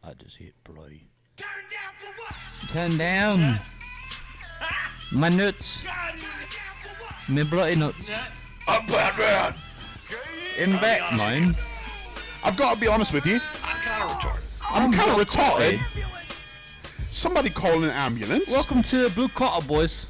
I just hit play. Turn down for what? Turn down. My nuts. My bloody nuts. I'm Batman. In back, mine. I've got to be honest with you. I'm kind of retarded. I'm kind of retarded. Somebody call an ambulance. Welcome to Blue Collar Boys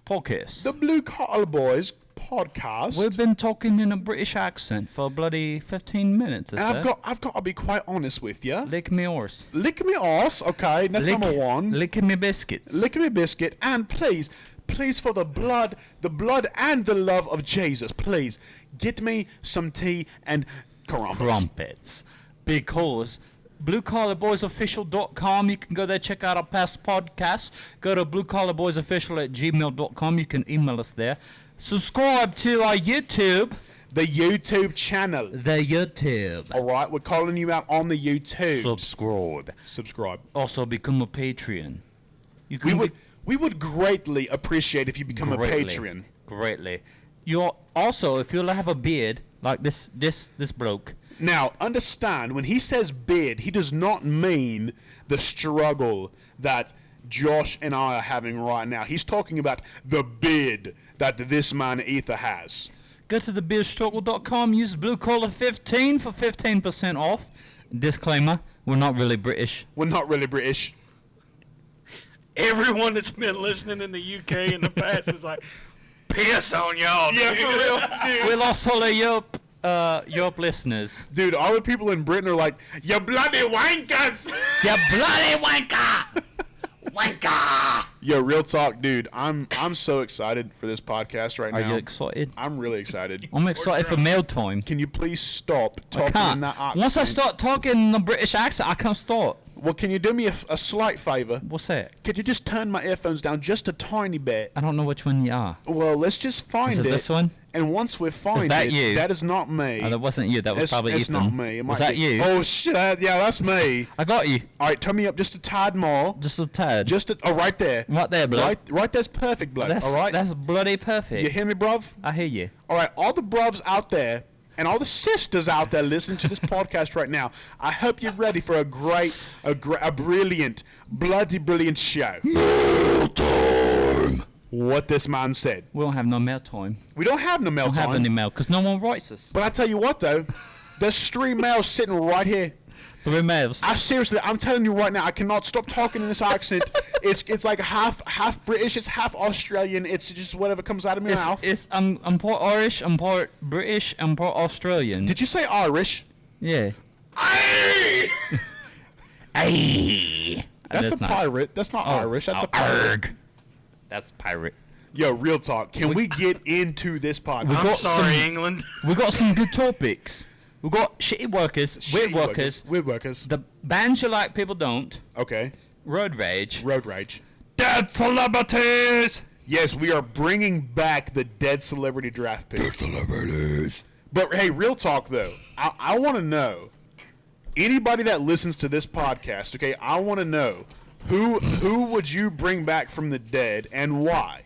podcast. The Blue Collar Boys podcast. We've been talking in a British accent for bloody 15 minutes. And I've got to be quite honest with you. Lick me horse. Lick me arse, okay? That's number one. Lick me biscuits. Lick me biscuit, and please, for the blood and the love of Jesus, please get me some tea and crumpets. Because bluecollarboysofficial.com, you can go there, check out our past podcasts. Go to bluecollarboysofficial@gmail.com. You can email us there. Subscribe to our YouTube. The YouTube channel. The YouTube. All right, we're calling you out on the YouTube. Subscribe. Also, become a Patreon. You We can would greatly appreciate if you become a Patreon. Greatly. You're also, if you'll have a beard like this bloke. Now, understand, when he says beard, he does not mean the struggle that Josh and I are having right now. He's talking about the beard that this man Ether has. Go to thebeardstruggle.com, use bluecollar15 for 15% off. Disclaimer, we're not really British. We're not really British. Everyone that's been listening in the UK in the past is like, piss on y'all. Yeah, for real, dude. We lost all the Europe listeners. Dude, all the people in Britain are like, you bloody wankers! You bloody wanker! Wanker! Yo, real talk, dude. I'm so excited for this podcast right now. Are you excited? I'm really excited. I'm excited for mail time. Can you please stop I talking can't. in that accent? Once I start talking in the British accent, I can't stop. Well, can you do me a slight favor? What's that? Could you just turn my earphones down just a tiny bit? I don't know which one you are. Well, let's just find Is it this one? And once we find that it, you? that is not me. Oh, that wasn't you. That was probably it's Ethan. not me. It Was might that be- you? Oh shit! Yeah, that's me. I got you. All right, turn me up just a tad more. Just a tad. Right there. Right there, blood. Right there's perfect, blood. That's, all right. That's bloody perfect. You hear me, bruv? I hear you. All right, all the bruvs out there and all the sisters out there listening to this podcast right now, I hope you're ready for a brilliant, bloody brilliant show. Mail time. What this man said. We don't have no mail time. We don't have no mail We don't time. have any mail because no one writes us. But I tell you what, though, there's 3 mails sitting right here. 3 mails. I'm telling you right now, I cannot stop talking in this accent. It's like half British, it's half Australian. It's just whatever comes out of my mouth. I'm part Irish, I'm part British, I'm part Australian. Did you say Irish? Yeah. Aye! Aye. That's a pirate. That's not Irish. That's a pirate. Arg. That's pirate. Yo, real talk. Can we get into this podcast? I'm sorry, England. We got some good topics. We got shitty workers, weird workers, the bands you like, people don't, okay, road rage, dead celebrities. Yes, we are bringing back the dead celebrity draft pick. Dead celebrities. But hey, real talk though, I want to know, anybody that listens to this podcast, okay, I want to know who would you bring back from the dead and why?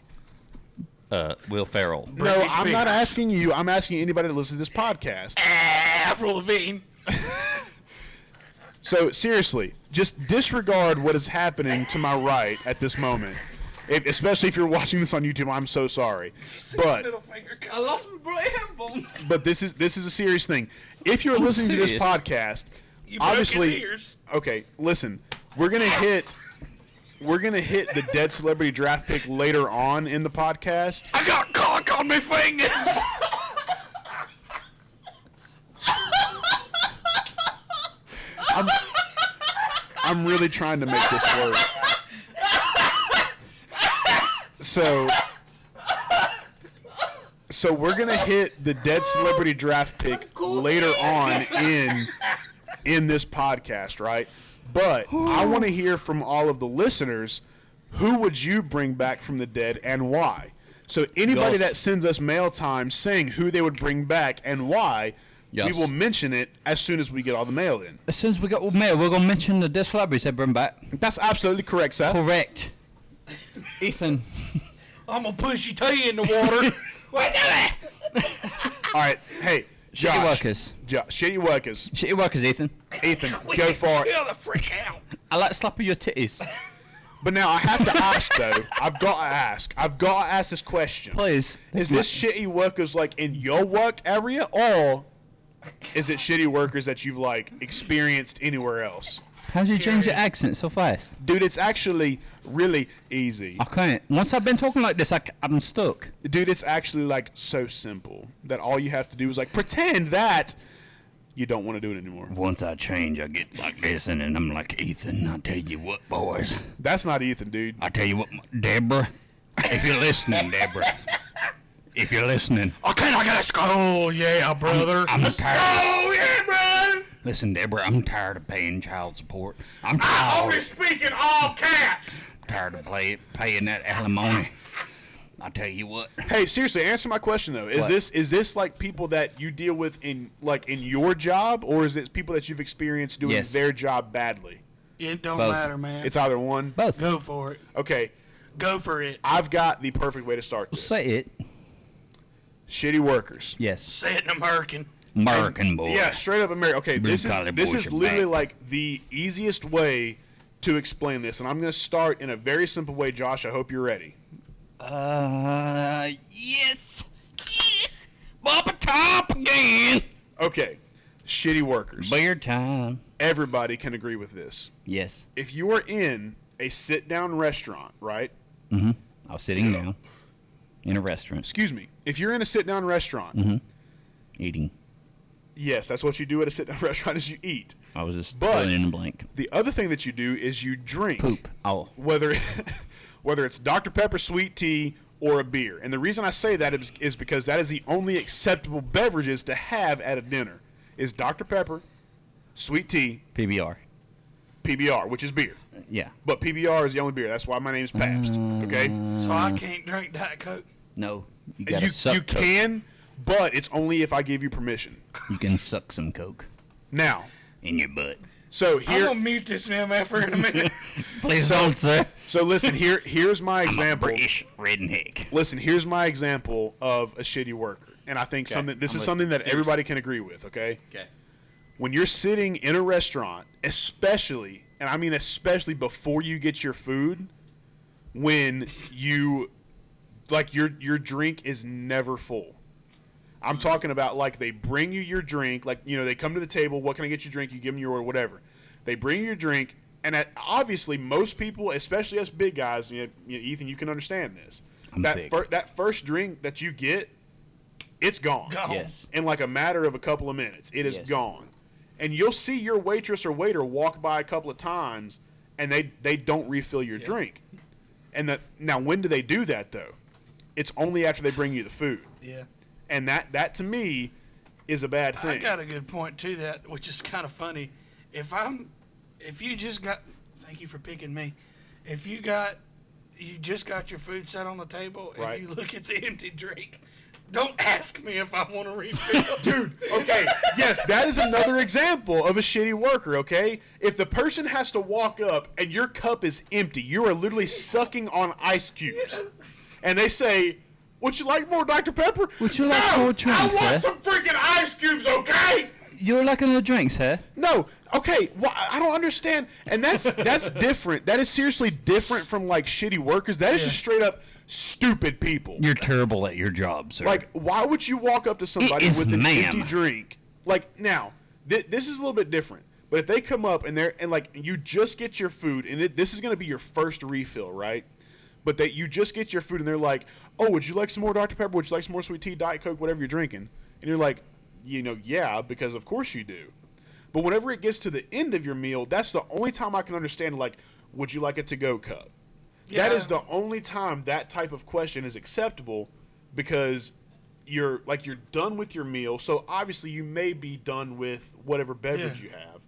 Will Ferrell. No, I'm not asking you. I'm asking anybody that listens to this podcast. Avril Lavigne. So, seriously, just disregard what is happening to my right at this moment. Especially if you're watching this on YouTube, I'm so sorry. But I lost my bloody headphones. But this is a serious thing. If you're listening to this podcast, You broke obviously, his ears. okay, listen, we're gonna hit the dead celebrity draft pick later on in the podcast. I got cock on my fingers. I'm really trying to make this work. So we're gonna hit the dead celebrity draft pick later on in this podcast, right? But I want to hear from all of the listeners. Who would you bring back from the dead and why? So anybody that sends us mail time saying who they would bring back and why, we will mention it as soon as we get all the mail in. As soon as we get all the mail, we're going to mention the dead celebrities they bring back. That's absolutely correct, Seth. Correct. Ethan. I'm going to push your tea in the water. All right, hey, Shitty workers. Shitty workers. Shitty workers, Ethan. Ethan, go for it. Chill the frick out. I like slapping your titties. But now I have to ask, though. I've got to ask this question. Please. Is this shitty workers, like, in your work area, or is it shitty workers that you've, like, experienced anywhere else? How'd you change your accent so fast? Dude, it's actually really easy. I can't. Once I've been talking like this, I'm stuck. Dude, it's actually, like, so simple that all you have to do is, like, pretend that you don't want to do it anymore. Once I change, I get like this, and then I'm like, Ethan, I tell you what, boys. That's not Ethan, dude. I tell you what, Deborah, if you're listening, Deborah. If you're listening. Okay, I gotta go. Oh, yeah, brother. I'm tired. Oh, yeah, brother. Listen, Deborah, I'm tired of paying child support. I'm tired. I only speak in all caps. Tired of paying that alimony. I tell you what. Hey, seriously, answer my question though. Is What? this like people that you deal with in your job, or is it people that you've experienced doing Yes. their job badly? It don't Both. matter, man. It's either one. Both. Go for it. Okay, Go for it. I've got the perfect way to start this. Say it. Shitty workers. Yes. Say it in American. American boy. Yeah, straight up American. Okay, this Blue-collar is boys are literally back. like the easiest way to explain this, and I'm going to start in a very simple way. Josh, I hope you're ready. Yes. Yes. Bop top again. Okay, shitty workers. Beer time. Everybody can agree with this. Yes. If you are in a sit-down restaurant, right? I was sitting down in a restaurant Excuse me. If you're in a sit-down restaurant, eating. yes, that's what you do at a sit-down restaurant is you eat. I was just But- filling in the blank. The other thing that you do is you drink. Poop. Oh. Whether it's Dr. Pepper, sweet tea, or a beer. And the reason I say that is because that is the only acceptable beverages to have at a dinner is Dr. Pepper, sweet tea, PBR. PBR, which is beer. Yeah. But PBR is the only beer. That's why my name's Pabst. Okay? So I can't drink Diet Coke. No. You gotta suck You Coke. can, but it's only if I give you permission. You can suck some Coke Now, in your butt. so I'm here gonna mute this man man for a minute. Please don't, sir. so listen, here's my I'm a example. British redneck. Listen, here's my example of a shitty worker. And I think I'm something that listening. everybody can agree with, okay? Okay. When you're sitting in a restaurant, especially, and I mean especially before you get your food, when you like your drink is never full. I'm talking about like they bring you your drink, like they come to the table, what can I get you drink? You give them your order, whatever. They bring you your drink, and obviously most people, especially us big guys, Ethan, you can understand this. I'm thick. That first drink that you get, it's gone. Yes. In like a matter of a couple of minutes, it is Yes. gone. And you'll see your waitress or waiter walk by a couple of times, and they don't refill your drink. And now, when do they do that though? It's only after they bring you the food. Yeah. And that to me is a bad I thing. got a good point to that, which is kind of funny. If you just got, thank you for picking me. If you just got your food set on the table and Right. you look at the empty drink, don't ask me if I want to refill. Dude, okay, yes, that is another example of a shitty worker, okay? If the person has to walk up and your cup is empty, you are literally sucking on ice cubes. And they say, would you like more Dr. Pepper? Would you like more drinks, I want sir? some freaking ice cubes, okay? You're liking the drinks, huh? No, okay, well, I don't understand. And that's different. That is seriously different from, like, shitty workers. That is just straight up stupid people. You're terrible at your job, sir. Like, why would you walk up to somebody is, with an ma'am. empty drink? Like, now, this is a little bit different. But if they come up and you just get your food, and this is going to be your first refill, right? But you just get your food, and they're like, oh, would you like some more Dr. Pepper? Would you like some more sweet tea, Diet Coke, whatever you're drinking? And you're like, yeah, because of course you do. But whenever it gets to the end of your meal, that's the only time I can understand, like, would you like a to-go cup? That Yeah. is the only time that type of question is acceptable, because you're done with your meal, so obviously you may be done with whatever beverage you have.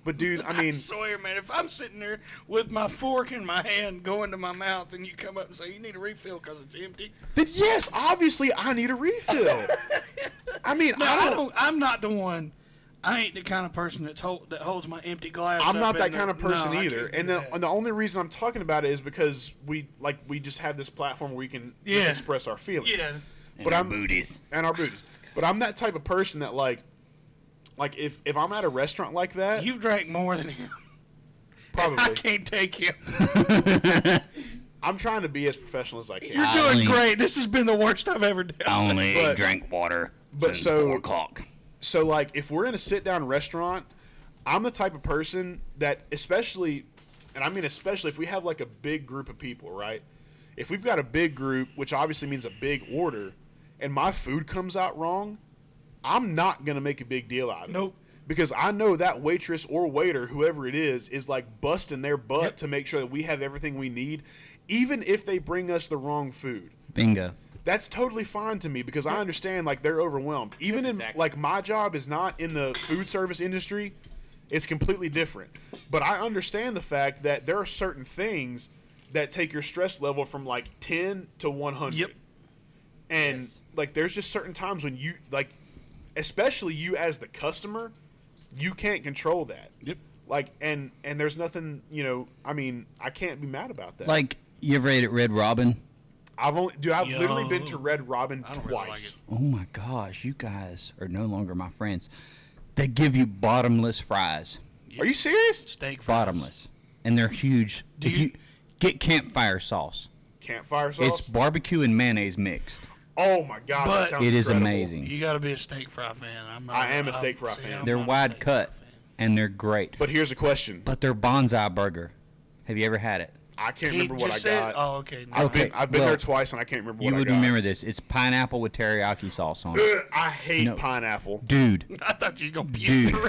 But dude, I mean, I swear, man, if I'm sitting there with my fork in my hand going to my mouth and you come up and say, you need a refill because it's empty. then yes, obviously I need a refill. I mean, No, I'm not the one. I ain't the kind of person that holds my empty glass. I'm up not that in kind of person I either. can't And do the, that. and the only reason I'm talking about it is because we just have this platform where we can just Yeah. express our feelings. Yeah. But our I'm booties. and our booties. But I'm that type of person that like if I'm at a restaurant like that, You've drank more than him. probably I can't take him. I'm trying to be as professional as I can. You're doing great. This has been the worst I've ever done. I only But- drank water but since so- 4 o'clock. So like if we're in a sit down restaurant, I'm the type of person that especially if we have like a big group of people, right? If we've got a big group, which obviously means a big order, and my food comes out wrong, I'm not going to make a big deal out of it. Nope. Because I know that waitress or waiter, whoever it is like busting their butt to make sure that we have everything we need, even if they bring us the wrong food. Bingo. That's totally fine to me because I understand like they're overwhelmed. Even in like my job is not in the food service industry. It's completely different. But I understand the fact that there are certain things that take your stress level from like 10 to 100. Yep. And like there's just certain times when you like especially you as the customer, you can't control that. Yep. Like and there's nothing, I mean, I can't be mad about that. Like, you ever ate at Red Robin? I've Yo. literally been to Red Robin I don't really like twice. it. Oh my gosh, you guys are no longer my friends. They give you bottomless fries. Are you serious? Steak fries. Bottomless. And they're huge. If you get campfire sauce. Campfire sauce? It's barbecue and mayonnaise mixed. Oh my god, But- that sounds It is incredible. amazing. You got to be a steak fry fan. I am a steak fry fan. I'm They're not a wide steak cut fry fan. and they're great. But here's a question. But they're bonsai burger. Have you ever had it? I can't He remember what I just said, got. "Oh, okay." No, Okay. I've been well, there twice and I can't remember what You I would got. remember this. It's pineapple with teriyaki sauce on it. I hate No. pineapple. Dude, I thought you was gonna Dude. puke for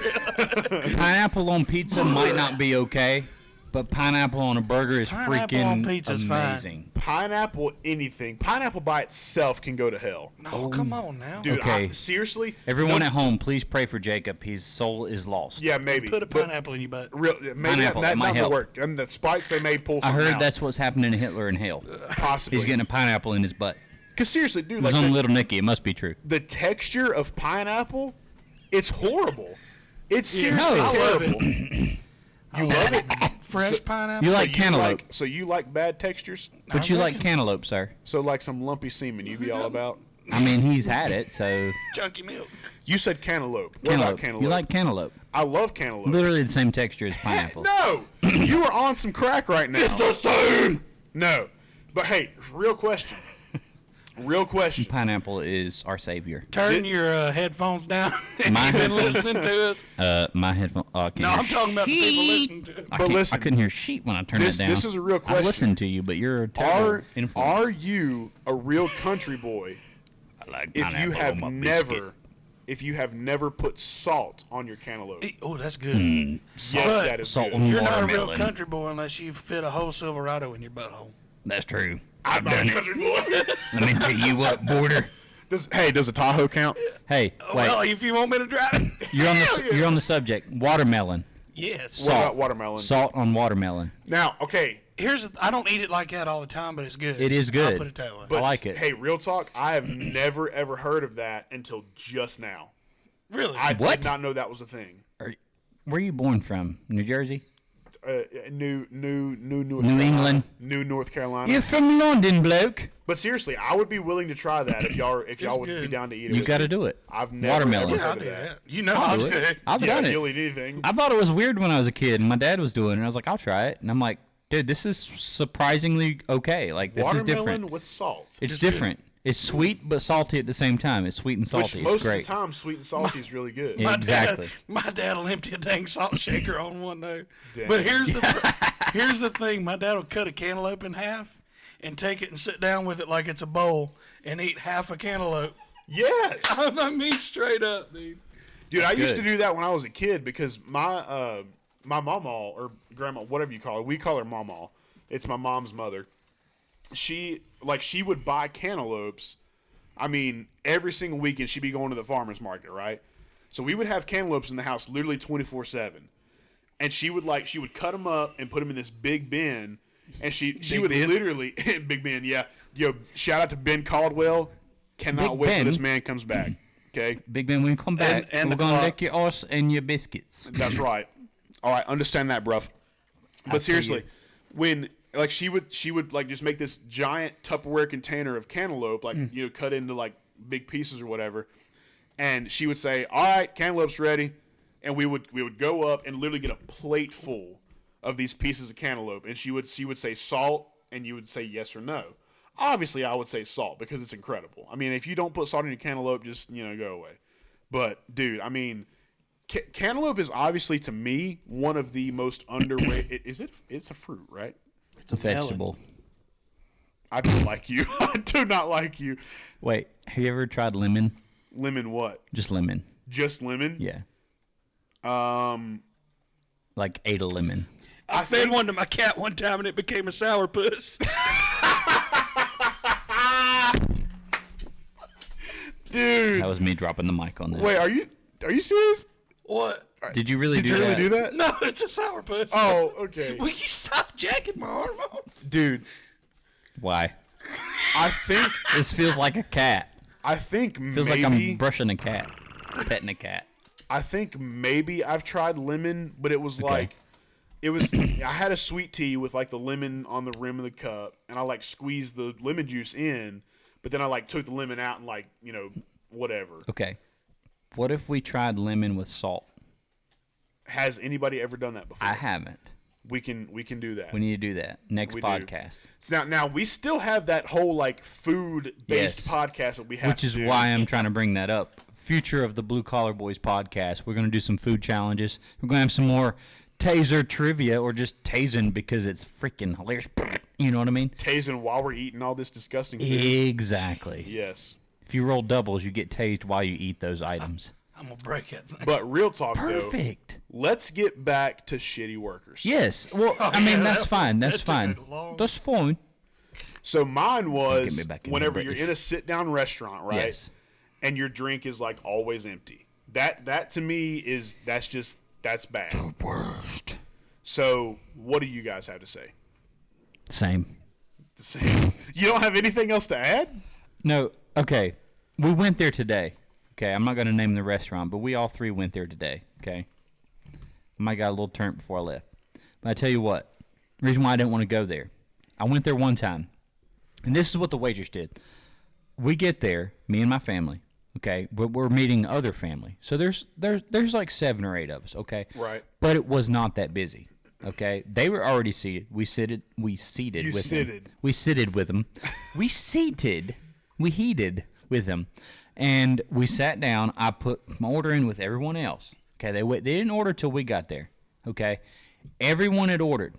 real. pineapple on pizza might not be okay, but pineapple on a burger is Pineapple freaking on pizza's fine. amazing. Pineapple, anything. Pineapple by itself can go to hell. No, come on now. Dude, Okay. Seriously? Everyone No- at home, please pray for Jacob. His soul is lost. Yeah, maybe. Put a But pineapple in your butt. maybe Pineapple, that that might might help. work. And the spikes they may pull I from heard out. that's what's happening to Hitler in hell. possibly. He's getting a pineapple in his butt. Because seriously, dude, It was like on the, Little Nicky. It must be true. the texture of pineapple, it's horrible. It's seriously I love terrible. You love it? Fresh pineapple. You like cantaloupe, So you like bad textures? but you like cantaloupe, sir. So like some lumpy semen, you'd be all about. I mean, he's had it, so chunky milk. You said cantaloupe. What about cantaloupe? You like cantaloupe. I love cantaloupe. Literally the same texture as pineapple. No, you are on some crack right now. It's the same. No, but hey, real question. Real question. Pineapple is our savior. Turn your headphones down. If My you've been headphones- listening to us. My headphone. Oh, I can't No, hear I'm talking about the people sheet. listening to us. I, But can't- listen. I couldn't hear sheet when I turned This- it down. this is a real I question. listened to you, but you're a terrible influence. Are you a real country boy I like if you pineapple have on my biscuit. never put salt on your cantaloupe? Oh, that's good. Yes, But that is salt good. on You're not a real watermelon. country boy unless you fit a whole Silverado in your butthole. That's true. I'm not done a it. country boy. Let me tell you what, Border. does a Tahoe count? Hey, wait. Well, if you want me to drive it. You're on the subject. Watermelon. Yes. What about watermelon? Salt on watermelon. Now, okay, I don't eat it like that all the time, but it's good. It is good. I'll put it that way. but I like it. Hey, real talk. I have never ever heard of that until just now. really? I What? did not know that was a thing. Where are you born from? New Jersey? New North New Carolina. England? New North Carolina. You're from London, bloke. But seriously, I would be willing to try that if y'all would be good. down to eat it. You with got to me. do it. I've never Watermelon. ever yeah, heard I'll of do that. that. You know I'll do it. I've Yeah, done it. you'll eat anything. I thought it was weird when I was a kid and my dad was doing it. And I was like, I'll try it. And I'm like, dude, this is surprisingly okay. Like, this is Watermelon different. with salt. It's different. It's sweet but salty at the same time. It's sweet and Which salty. most It's great. of the time, sweet and salty is really good. Yeah. Exactly. My dad will empty a dang salt shaker on one day. Dang. But here's the thing. My dad will cut a cantaloupe in half and take it and sit down with it like it's a bowl and eat half a cantaloupe. Yes, I mean, straight up, dude. dude. I used to good. do that when I was a kid because my mama or grandma, whatever you call her, we call her mama. It's my mom's mother. She would buy cantaloupes. I mean, every single weekend she'd be going to the farmer's market, right? So we would have cantaloupes in the house literally 24/7. And she would cut them up and put them in this big bin, and she would bin? literally Big Ben, yeah. Yo, shout out to Ben Caldwell. Cannot Big wait Ben? till this man comes back. Okay, Big Ben, when you come back, and we're the going to clock. lick your ass and your biscuits. that's right. All right, understand that, bruv. But seriously, when she would like just make this giant Tupperware container of cantaloupe, like cut into like big pieces or whatever, And she would say, "All right, cantaloupe's ready," and we would go up and literally get a plate full of these pieces of cantaloupe, and she would say salt, and you would say yes or no. Obviously, I would say salt because it's incredible. I mean, if you don't put salt in your cantaloupe, just go away. But dude, I mean, cantaloupe is obviously to me one of the most underrated. Is it? It's a fruit, right? It's a vegetable. I don't like you. I do not like you. Wait, have you ever tried lemon? Lemon what? Just lemon. Just lemon? Yeah. Like ate a lemon. I fed one to my cat one time and it became a sourpuss. Dude. That was me dropping the mic on that. Wait, are you serious? What? Did you really Did you really do that? No, it's a sourpuss. Oh, okay. Will you stop jacking my arm off? Dude, Why? I think This feels like a cat. maybe Feels like I'm brushing a cat, petting a cat. I think maybe I've tried lemon, but it was like I had a sweet tea with like the lemon on the rim of the cup, and I like squeezed the lemon juice in, but then I like took the lemon out and like, whatever. Okay. What if we tried lemon with salt? Has anybody ever done that before? I haven't. We can do that. We need to do that next We do. podcast. So now we still have that whole like food based Yes. podcast that we have, Which is to do. why I'm trying to bring that up. Future of the Blue Collar Boys podcast. We're going to do some food challenges. We're going to have some more taser trivia, or just tasing because it's freaking hilarious. You know what I mean? tasing while we're eating all this disgusting food. Exactly. Yes. If you roll doubles, you get tased while you eat those items. I'm going to break that thing. But real talk Perfect. though, let's get back to shitty workers. Yes. Well, I mean, that's fine. That's that took fine. a long- That's fine. So mine was me back in whenever there, you're British. in a sit down restaurant, right? Yes. And your drink is like always empty. That to me that's bad. Worst. So what do you guys have to say? Same. The same. You don't have anything else to add? No. Okay. We went there today. Okay. I'm not going to name the restaurant, but we all three went there today. Okay. I might got a little turnt before I left. But I tell you what. The reason why I didn't want to go there. I went there one time. And this is what the waitress did. We get there, me and my family. Okay. But we're meeting other family. So there's like 7 or 8 of us. Okay. Right. But it was not that busy. Okay, they were already seated. We seated You with sitted. them. We seated with them. We heated with them, and we sat down. I put my order in with everyone else. Okay, they didn't order till we got there. Okay, everyone had ordered.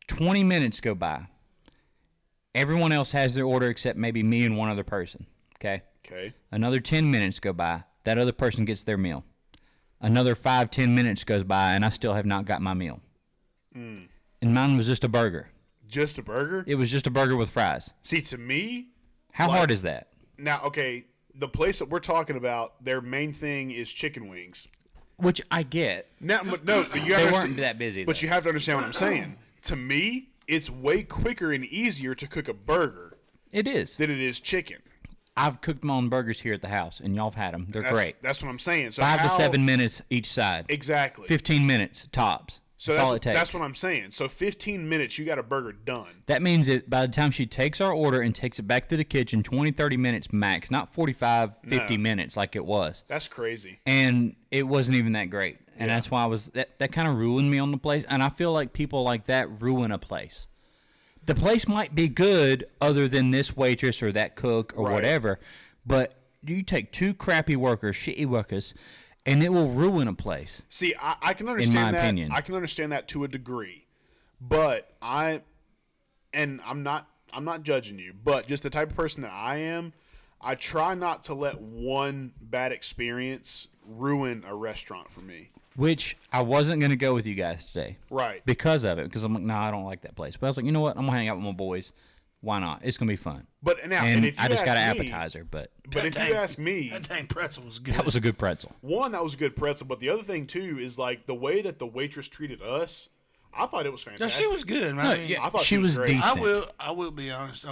20 minutes go by. Everyone else has their order except maybe me and one other person. Okay. Okay. Another 10 minutes go by. That other person gets their meal. Another 5-10 minutes goes by, and I still have not got my meal. And mine was just a burger. Just a burger? It was just a burger with fries. See, to me, How hard is that? now, okay, the place that we're talking about, their main thing is chicken wings. Which I get. Now, but no, but you They have weren't that busy. But though. you have to understand what I'm saying. To me, it's way quicker and easier to cook a burger It is. than it is chicken. I've cooked my own burgers here at the house, and y'all have had them. They're great. That's what I'm saying. So 5 to how- 7 minutes each side. Exactly. 15 minutes tops. So that's all it takes. That's what I'm saying. So 15 minutes, you got a burger done. That means that by the time she takes our order and takes it back to the kitchen, 20, 30 minutes max, not 45, 50 minutes like it was. That's crazy. And it wasn't even that great. And Yeah. that's why that kind of ruined me on the place. And I feel like people like that ruin a place. The place might be good other than this waitress or that cook or Right. whatever, but you take 2 crappy workers, shitty workers, and it will ruin a place. See, I can understand my that. opinion. I can understand that to a degree, but I'm not judging you, but just the type of person that I am, I try not to let one bad experience ruin a restaurant for me. Which I wasn't going to go with you guys today Right. because of it. Because I'm like, no, I don't like that place. But I was like, you know what? I'm going to hang out with my boys. Why not? It's going to be fun. But now, And if you I just got an ask me- appetizer, but But if you ask me, That dang pretzel was good. that was a good pretzel. one, that was a good pretzel, but the other thing too is like the way that the waitress treated us. I thought it was No, fantastic. she was good, man. No, I mean, yeah, I thought she she was was great. decent. I will be honest.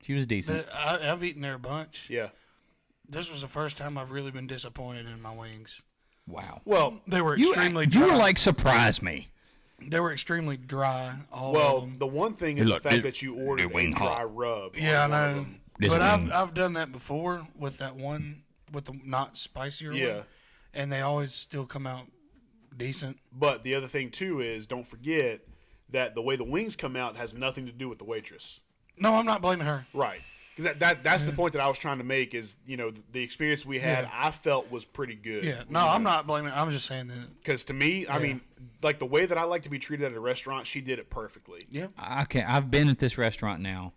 She was decent. I've eaten there a bunch. Yeah. This was the first time I've really been disappointed in my wings. Wow. Well, They were You extremely dry. were like, surprise me. They were extremely dry. All of well, them. the one thing is Look, the fact this- that you ordered the wing a dry hot. rub. Yeah, I on one of know. them. This But one- I've done that before with that one with the not spicier Yeah. one, and they always still come out decent. But the other thing too is don't forget that the way the wings come out has nothing to do with the waitress. No, I'm not blaming her. Right. Because that's the point that I was trying to make is, the experience we had, I felt was pretty good. Yeah, no, I'm not blaming her. I'm just saying that. Because to me, I mean, like the way that I like to be treated at a restaurant, she did it perfectly. Yeah. Okay, I've been at this restaurant now,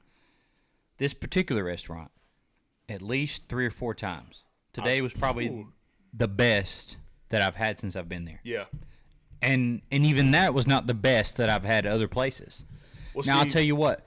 this particular restaurant, at least 3 or 4 times. Today was probably the best that I've had since I've been there. Yeah. And even that was not the best that I've had at other places. Well, Now, I'll see- tell you what.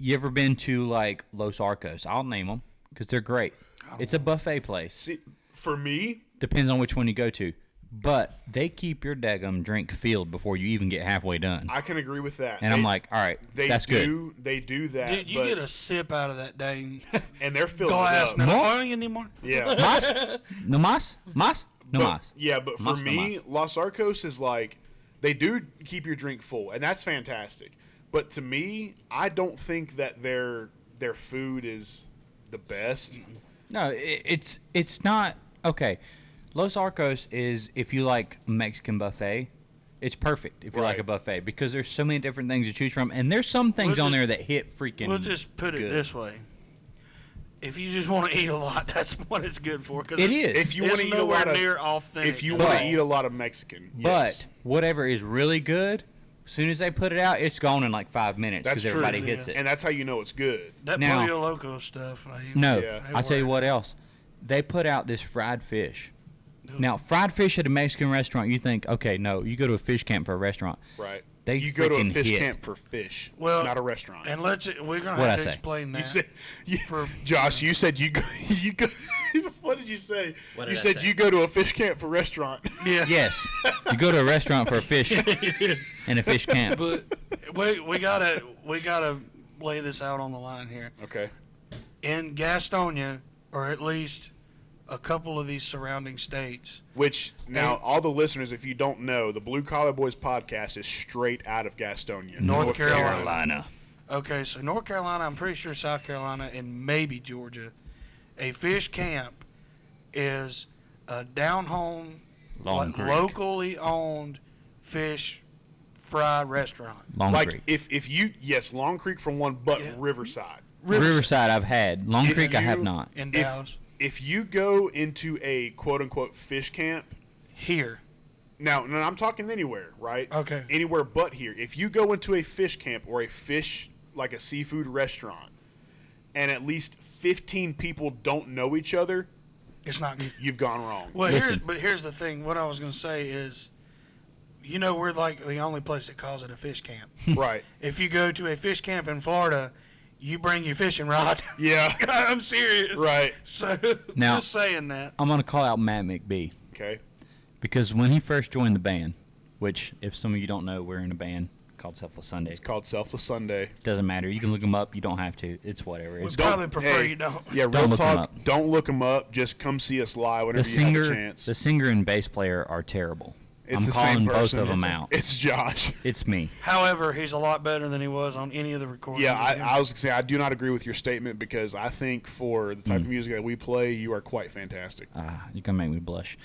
You ever been to, like, Los Arcos? I'll name them because they're great. It's a buffet place. See, for me, Depends on which one you go to. But they keep your daggum drink filled before you even get halfway done. I can agree with that. And I'm like, all right, that's good. They do that. Dude, you but, get a sip out of that dang and they're filling glass. it Now, up. More? are you anymore? Yeah. Mas? No mas? Mas? No But- mas. Yeah, but for Mas, no me, mas. Los Arcos is like, they do keep your drink full, and that's fantastic. But to me, I don't think that their food is the best. No, it's not. Okay, Los Arcos is, if you like a Mexican buffet, it's perfect if you like Right. a buffet because there's so many different things to choose from. And there's some things We'll on just- there that hit freaking We'll just put it good. this way. If you just want to eat a lot, that's what it's good for. Cause It it's, is. If you want to eat a nowhere lot of, near authentic. if you at want all. to eat a lot of Mexican, yes. But whatever is really good, as soon as they put it out, it's gone in like 5 minutes That's because true. everybody hits it. and that's how you know it's good. that Now- Pollo Loco stuff. No, Yeah. I'll tell you what else. They put out this fried fish. Now, fried fish at a Mexican restaurant, you think, okay, no, you go to a fish camp for a restaurant. Right. They You go to a freaking fish hit. camp for fish, Well, not a restaurant. And we're gonna What'd have I to say? explain You that. said, For- Josh, you said you go. You go. What did you say? What You did I said say? you go to a fish camp for restaurant. yeah. Yes. You go to a restaurant for a fish and a fish camp. But we gotta lay this out on the line here. Okay. In Gastonia, or at least a couple of these surrounding states. Which now, And- all the listeners, if you don't know, the Blue Collar Boys podcast is straight out of Gastonia, North Carolina. Carolina. Okay, so North Carolina, I'm pretty sure South Carolina, and maybe Georgia. A fish camp is a down-home, Long Creek. locally owned fish fry restaurant. Long Like Creek. if you Long Creek for one, but Yeah. Riverside. Riverside I've had. Long If Creek I have you- not. In If Dallas. if you go into a quote unquote fish camp, Here. now I'm talking anywhere, right? Okay. Anywhere but here. If you go into a fish camp or a fish like a seafood restaurant, and at least 15 people don't know each other, It's not good. you've gone wrong. Well, Listen. here's the thing. What I was going to say is, we're like the only place that calls it a fish camp. Right. If you go to a fish camp in Florida, you bring your fishing rod. Yeah. I'm serious. Right. So, Now- just saying that. I'm going to call out Matt McBee Okay. because when he first joined the band, which if some of you don't know, we're in a band called Selfless Sunday. It's called Selfless Sunday. Doesn't matter. You can look them up. You don't have to. It's whatever. It's Don't- Probably prefer you don't. Yeah, Don't real look 'em talk. up. Don't look them up. Just come see us live the whenever you have a singer, chance. the singer and bass player are terrible. It's I'm the calling same both person. of them out. It's Josh. It's me. However, he's a lot better than he was on any of the recordings. Yeah, of him. I was gonna say I do not agree with your statement because I think for the type of music that we play, you are quite fantastic. You're gonna make me blush.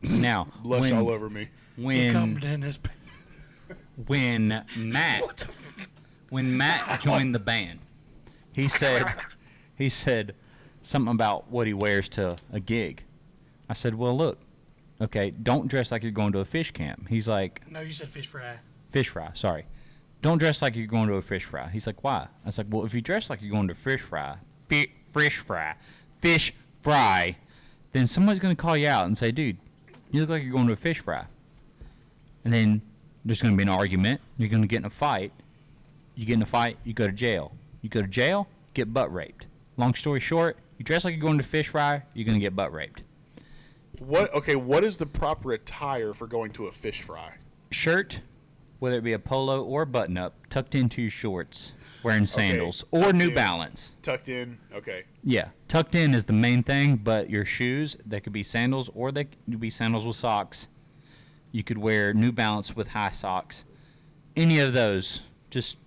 Now, Blush when, all over me. He come when in his. when Matt joined the band, he said something about what he wears to a gig. I said, well, look, okay, don't dress like you're going to a fish camp. He's like, No, you said fish fry. fish fry, sorry. Don't dress like you're going to a fish fry. He's like, why? I was like, well, if you dress like you're going to fish fry, then somebody's going to call you out and say, dude, you look like you're going to a fish fry. And then there's going to be an argument. You're going to get in a fight. You get in a fight, you go to jail. You go to jail, get butt raped. Long story short, you dress like you're going to fish fry, you're going to get butt raped. What is the proper attire for going to a fish fry? Shirt, whether it be a polo or button up, tucked into your shorts, wearing sandals or tucked New in. Balance. Tucked in. Okay. Yeah, tucked in is the main thing, but your shoes, they could be sandals or they could be sandals with socks. You could wear New Balance with high socks. Any of those, just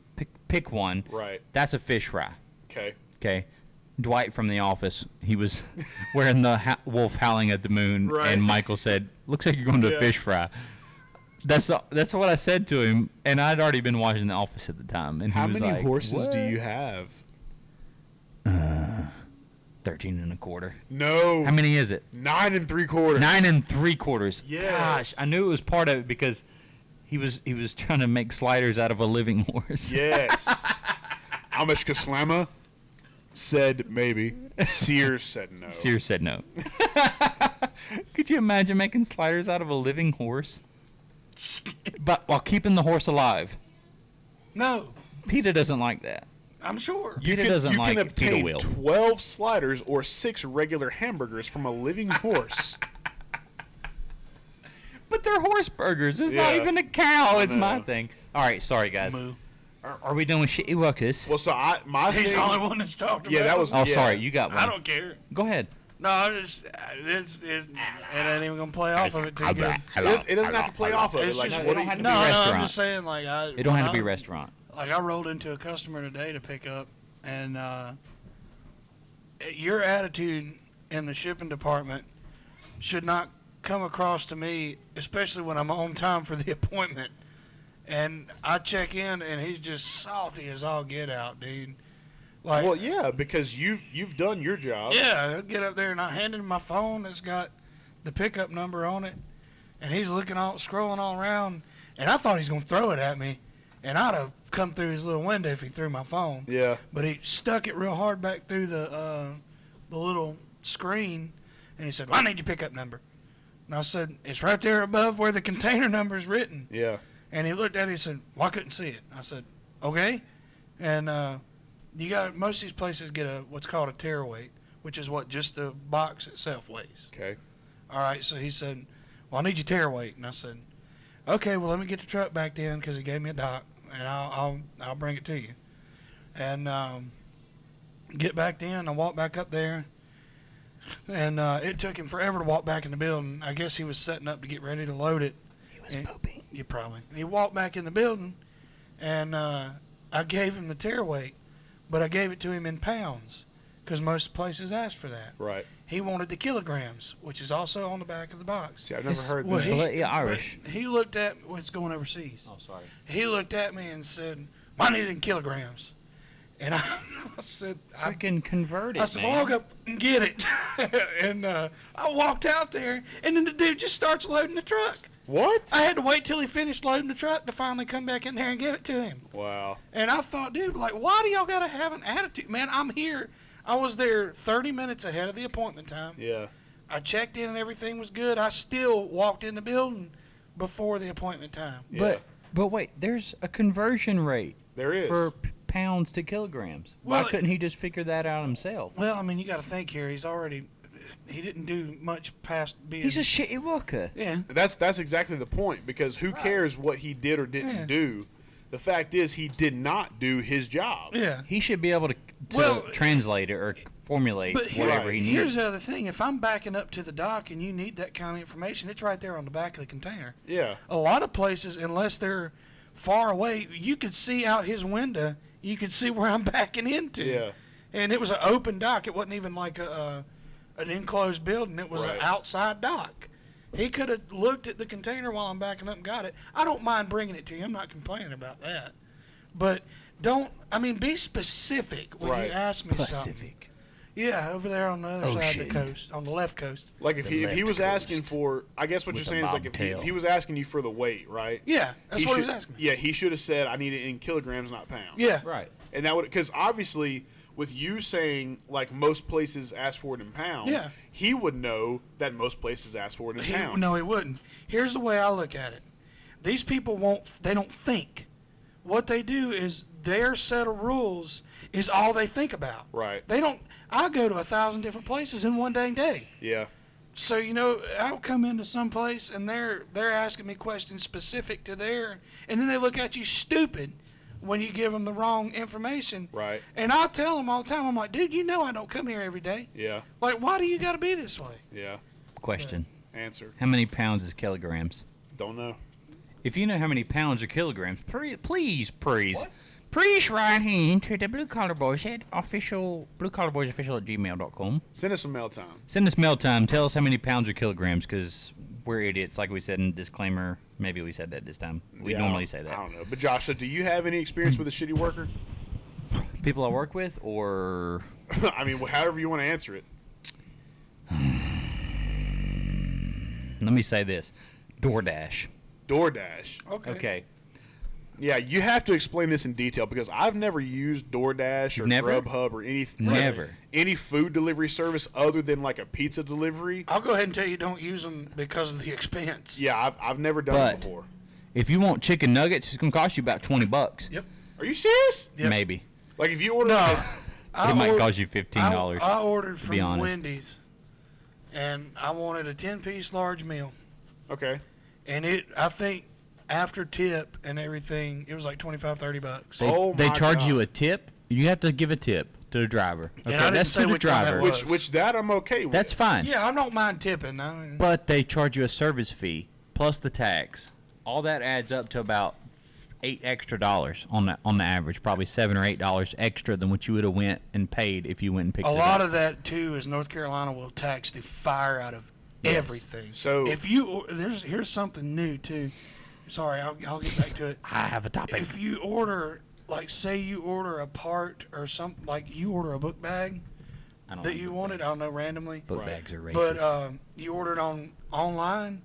pick one. Right. That's a fish fry. Okay. Okay. Dwight from The Office. He was wearing the wolf howling at the moon, Right. and Michael said, "Looks like you're going to Yeah. a fish fry." That's what I said to him, and I'd already been watching The Office at the time. And How he was many like, horses do "What?" you have? 13 and a quarter. No. How many is it? 9 3/4. 9 3/4. Yes. Gosh, I knew it was part of it because he was trying to make sliders out of a living horse. Yes. Amish Kaslama said maybe. Sears said no. Sears said no. Could you imagine making sliders out of a living horse? But while keeping the horse alive. No, PETA doesn't like that. I'm sure. You PETA can, doesn't you like can PETA obtain wheel. 12 sliders or 6 regular hamburgers from a living horse. But they're horse burgers. It's not Yeah. even a cow. It's my know. thing. All right, sorry guys. Moo. Are we doing shitty wuckers? Well, so my He's thing, the only one that's talked about Yeah, that was- it. Oh, yeah. sorry, you got one. I don't care. Go ahead. No, I just it ain't even gonna play off of it too good. it doesn't have to play off of it. It's Like, just, what don't do have you, to be no, I'm restaurant. just saying like It don't have to be restaurant. Like I rolled into a customer today to pick up, and your attitude in the shipping department should not come across to me, especially when I'm on time for the appointment. And I check in, and he's just salty as all get out, dude. Like, well, yeah, because you've done your job. yeah, I'll get up there and I hand him my phone that's got the pickup number on it, and he's scrolling all around, and I thought he's gonna throw it at me, and I'd have come through his little window if he threw my phone. Yeah. But he stuck it real hard back through the little screen, and he said, "Well, I need your pickup number." And I said, "It's right there above where the container number is written." Yeah. And he looked at it and said, "Well, I couldn't see it." I said, "Okay." And most of these places get what's called a tare weight, which is what just the box itself weighs. Okay. All right, so he said, "Well, I need your tare weight." And I said, "Okay, well, let me get the truck back in," because he gave me a dock, and I'll bring it to you. And get back in. I walked back up there, and it took him forever to walk back in the building. I guess he was setting up to get ready to load it. He was pooping. You probably. And he walked back in the building, and I gave him the tare weight, but I gave it to him in pounds, because most places ask for that. Right. He wanted the kilograms, which is also on the back of the box. See, I've never heard Well, that. Yeah, Irish. But he looked at it's going overseas. Oh, sorry. He looked at me and said, "I need it in kilograms." And I said, Freaking convert it, I said, man. "Well, I'll go and get it." And I walked out there, and then the dude just starts loading the truck. What? I had to wait till he finished loading the truck to finally come back in there and give it to him. Wow. And I thought, dude, like, why do y'all gotta have an attitude? Man, I'm here. I was there 30 minutes ahead of the appointment time. Yeah. I checked in and everything was good. I still walked in the building before the appointment time. Yeah. But wait, there's a conversion rate There is. for pounds to kilograms. Why Well, couldn't he just figure that out himself? Well, I mean, you got to think here. He didn't do much past being. He's a shitty worker. yeah. That's exactly the point, because who cares what he did or didn't Yeah. do? The fact is, he did not do his job. Yeah. He should be able to Well, translate it or formulate But whatever he needs. here's the other thing. If I'm backing up to the dock and you need that kind of information, it's right there on the back of the container. Yeah. A lot of places, unless they're far away, you could see out his window. You could see where I'm backing into. Yeah. And it was an open dock. It wasn't even like an enclosed building. It was Right. an outside dock. He could have looked at the container while I'm backing up and got it. I don't mind bringing it to you. I'm not complaining about that. But be specific when Right. you ask me something. Pacific. Yeah, over there on the other side of Ocean. the coast, on the left coast. Like if The he was left asking coast for, I guess what you're with a saying is like bobtail. if he was asking you for the weight, right? Yeah, that's what he was asking me. Yeah, he should have said, "I need it in kilograms, not pounds." Yeah. Right. And that would, because obviously with you saying like most places ask for it in pounds, Yeah. he would know that most places ask for it in pounds. No, he wouldn't. Here's the way I look at it. These people they don't think. What they do is their set of rules is all they think about. Right. They don't. I go to 1,000 different places in one dang day. Yeah. So I'll come into some place and they're asking me questions specific to and then they look at you stupid when you give them the wrong information. Right. And I tell them all the time, I'm like, dude, I don't come here every day. Yeah. Like, why do you got to be this way? Yeah. Question. Answer. How many pounds is kilograms? Don't know. If you know how many pounds or kilograms, please Please write in to the Blue Collar Boys at bluecollarboysofficial@gmail.com. Send us some mail time. Send us mail time. Tell us how many pounds or kilograms, because we're idiots, like we said in the disclaimer. Maybe we said that this time. We Yeah, normally say that. I don't know. But Josh, so do you have any experience with a shitty worker? People I work with, or I mean, however you want to answer it. let me say this: DoorDash. DoorDash. Okay. Yeah, you have to explain this in detail because I've never used DoorDash or Never? Grubhub or any food delivery service other than like a pizza delivery. I'll go ahead and tell you don't use them because of the expense. Yeah, I've never done But it before. if you want chicken nuggets, it's gonna cost you about $20. Yep. Are you serious? Yep. Maybe. Like if you order No. It might cost you $15. I ordered to be from honest. Wendy's, and I wanted a 10-piece large meal. Okay. And I think after tip and everything, it was like $25-$30. They, Oh they my charge God. you a tip. You have to give a tip to the driver. Okay, I didn't that's say to the which one that driver. was. Which that I'm okay with. That's fine. Yeah, I don't mind tipping. I mean, But they charge you a service fee plus the tax. All that adds up to about $8 extra on the average, probably $7 or $8 extra than what you would have went and paid if you went and picked a it lot up. of that too is North Carolina will tax the fire out of everything. So- if you here's something new too. Sorry, I'll get back to it. I have a topic. If you order, like, say you order a part or something, like you order a book bag I don't that like you book wanted, I bags. don't know, randomly. Book Right. bags are racist. But you ordered online,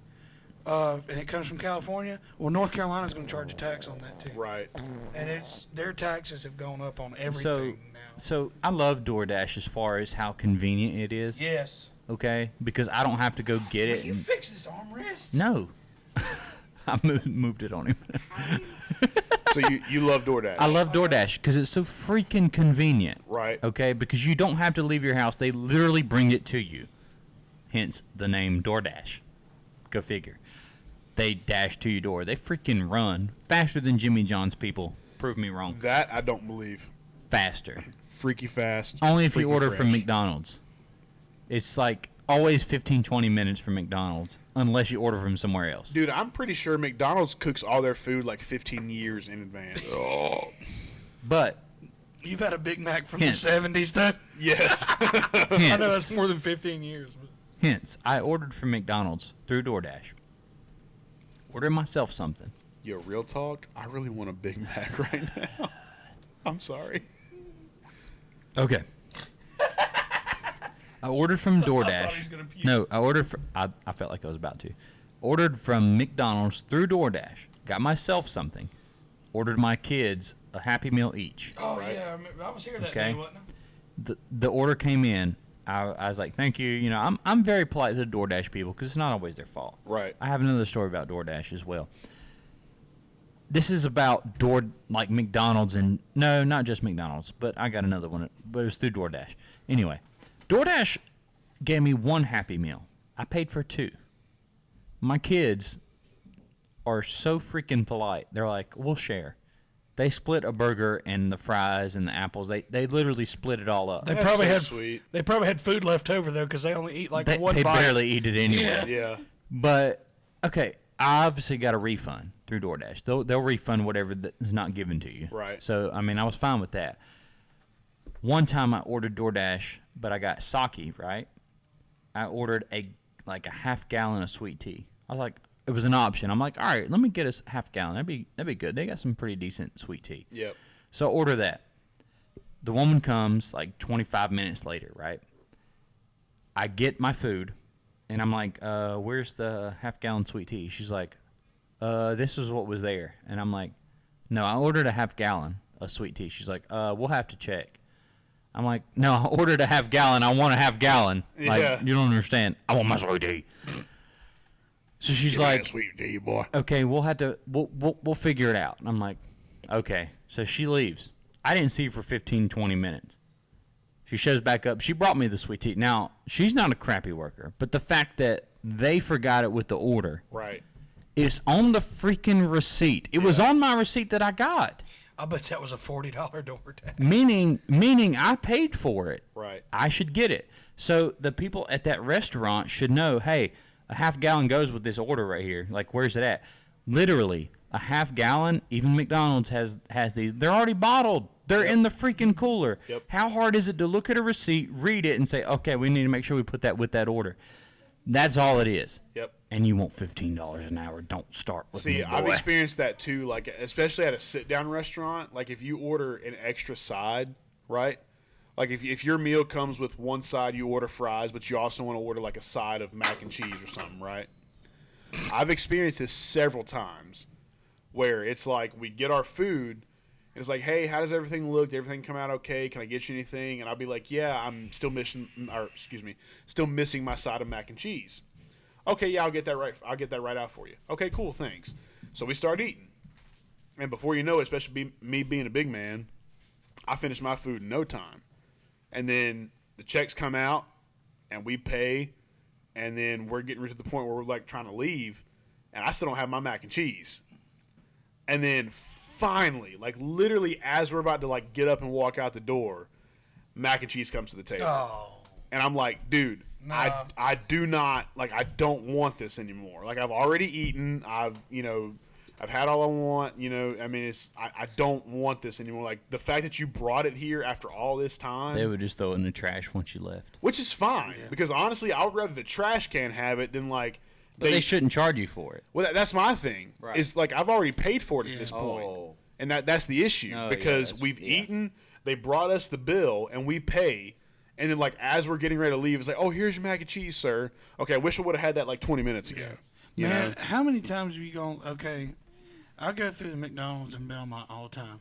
and it comes from California. Well, North Carolina's going to charge a tax on that too. right. And their taxes have gone up on everything so, now. so I love DoorDash as far as how convenient it is. Yes. Okay, because I don't have to go get it. You and- fix this armrest. no, I moved it on him. So you love DoorDash. I love DoorDash because it's so freaking convenient. Right. Okay, because you don't have to leave your house. They literally bring it to you. Hence the name DoorDash. Go figure. They dash to your door. They freaking run faster than Jimmy John's people. Prove me wrong. That I don't believe. Faster. Freaky fast. Only if you freaky order from fresh. McDonald's. It's like always 15, 20 minutes from McDonald's unless you order from somewhere else. Dude, I'm pretty sure McDonald's cooks all their food like 15 years in advance. But You've had a Big Mac from Hence. the 70s, though. Yes. I know hence, that's more than 15 years. But. hence, I ordered from McDonald's through DoorDash. Ordered myself something. Yo, real talk, I really want a Big Mac right now. I'm sorry. Okay. I ordered from he was DoorDash. gonna puke. No, I ordered from. I felt like I was about to. Ordered from McDonald's through DoorDash. Got myself something. Ordered my kids a Happy Meal each. Oh, yeah. I remember. I was here that Okay. day, wasn't I? The order came in. I was like, thank you. You know, I'm very polite to the DoorDash people because it's not always their fault. Right. I have another story about DoorDash as well. This is about like McDonald's and no, not just McDonald's, but I got another one, but it was through DoorDash. Anyway, DoorDash gave me one Happy Meal. I paid for two. My kids are so freaking polite. They're like, we'll share. They split a burger and the fries and the apples. They literally split it all up. They That's probably so had sweet. They probably had food left over though, because they only eat like They one bite. barely eat it anyway. Yeah. Yeah. But okay, I obviously got a refund through DoorDash. They'll refund whatever that's not given to you. Right. So I mean, I was fine with that. One time I ordered DoorDash, but I got sake. Right. I ordered a half gallon of sweet tea. I was like, it was an option. I'm like, all right, let me get a half gallon. That'd be good. They got some pretty decent sweet tea. Yep. So I order that. The woman comes like 25 minutes later, right? I get my food, and I'm like, where's the half-gallon sweet tea? She's like, this is what was there. And I'm like, no, I ordered a half gallon of sweet tea. She's like, we'll have to check. I'm like, no, I ordered a half gallon. I want a half gallon. Like, Yeah. you don't understand. I want my sweet tea. So she's Give me like, that sweet tea, boy. okay, we'll figure it out. And I'm like, okay. So she leaves. I didn't see her for 15, 20 minutes. She shows back up. She brought me the sweet tea. Now, she's not a crappy worker, but the fact that they forgot it with the order, Right. it's on the freaking receipt. It was on my receipt that I got. I bet that was a $40 door tag. Meaning I paid for it. Right. I should get it. So the people at that restaurant should know, hey, a half gallon goes with this order right here. Like, where's it at? Literally, A half gallon, even McDonald's has these. They're already bottled. They're in the freaking cooler. Yep. How hard is it to look at a receipt, read it, and say, okay, we need to make sure we put that with that order? That's all it is. Yep. And you want $15 an hour. Don't start with me, See, I've boy. experienced that too, like especially at a sit-down restaurant. Like if you order an extra side, right? Like if your meal comes with one side, you order fries, but you also want to order like a side of mac and cheese or something, right? I've experienced this several times where it's like we get our food and it's like, hey, how does everything look? Did everything come out okay? Can I get you anything? And I'll be like, yeah, I'm still missing my side of mac and cheese. Okay, yeah, I'll get that right out for you. Okay, cool, thanks. So we start eating. And before you know it, especially me being a big man, I finish my food in no time. And then the checks come out and we pay, and then we're getting to the point where we're like trying to leave, and I still don't have my mac and cheese. And then finally, like literally as we're about to like get up and walk out the door, mac and cheese comes to the table. Oh. And I'm like, dude, No. I do not, like, I don't want this anymore. Like, I've already eaten. I've had all I want, I mean, I don't want this anymore. Like, the fact that you brought it here after all this time. They would just throw it in the trash once you left. Which is fine. Yeah. Because, honestly, I would rather the trash can have it than, like. But they shouldn't charge you for it. Well, that's my thing. Right. Is like, I've already paid for it at Yeah. this point. Oh. And that's the issue. Oh, yeah, because that's- we've yeah. eaten, they brought us the bill, and we pay. And then, like, as we're getting ready to leave, it's like, oh, here's your mac and cheese, sir. Okay, I wish I would have had that, like, 20 minutes ago. You Man, know? how many times have you gone, okay, I go through the McDonald's in Belmont all the time.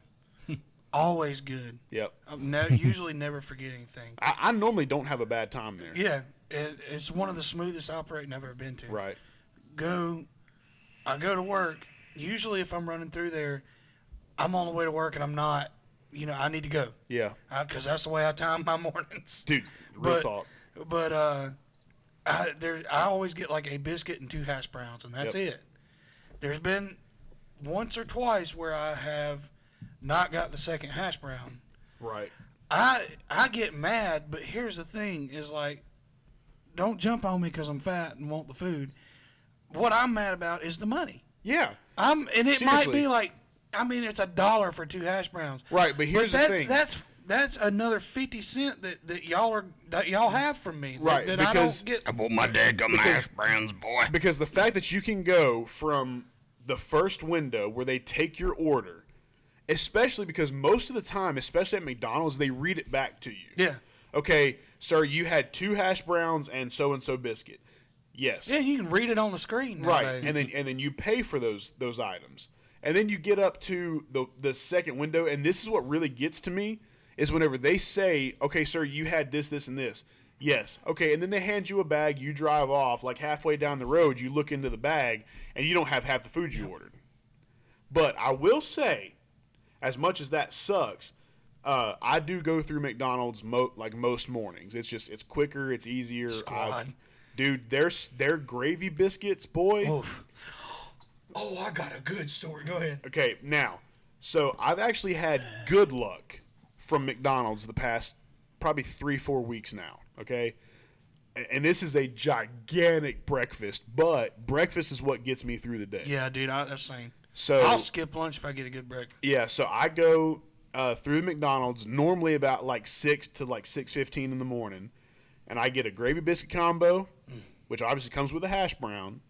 Always good. Yep. Usually never forget anything. I normally don't have a bad time there. Yeah, it's one of the smoothest operating I've ever been to. Right. I go to work. Usually if I'm running through there, I'm on the way to work and I'm not, I need to go. Yeah. Because that's the way I time my mornings. Dude, real But- talk. But I always get like a biscuit and 2 hash browns, and that's Yep. it. There's been once or twice where I have not got the second hash brown. Right. I get mad, but here's the thing: is like, don't jump on me because I'm fat and want the food. What I'm mad about is the money. Yeah. And it might Seriously. be like, I mean, it's $1 for 2 hash browns. Right, but here's the thing. That's another 50 cents that y'all have from me. Right, that I because- don't get. I want my dadgum hash browns, boy. Because the fact that you can go from the first window where they take your order, especially because most of the time, especially at McDonald's, they read it back to you. Yeah. Okay, sir, you had 2 hash browns and so biscuit. Yes. Yeah, you can read it on the screen Right, nowadays. and then you pay for those items, and then you get up to the second window, and this is what really gets to me is whenever they say, "Okay, sir, you had this, this, and this." Yes, okay, and then they hand you a bag, you drive off, like halfway down the road, you look into the bag, and you don't have half the food you ordered. But I will say, as much as that sucks, I do go through McDonald's most mornings. It's quicker, it's easier. Squad. Dude, their gravy biscuits, boy. Oof. Oh, I got a good story. Go ahead. Okay, now, so I've actually had good luck from McDonald's the past probably 3-4 weeks now, okay? And this is a gigantic breakfast, but breakfast is what gets me through the day. Yeah, dude, that's the same. So I'll skip lunch if I get a good breakfast. yeah, so I go through McDonald's normally about like 6 to like 6:15 in the morning, and I get a gravy biscuit combo, which obviously comes with a hash brown,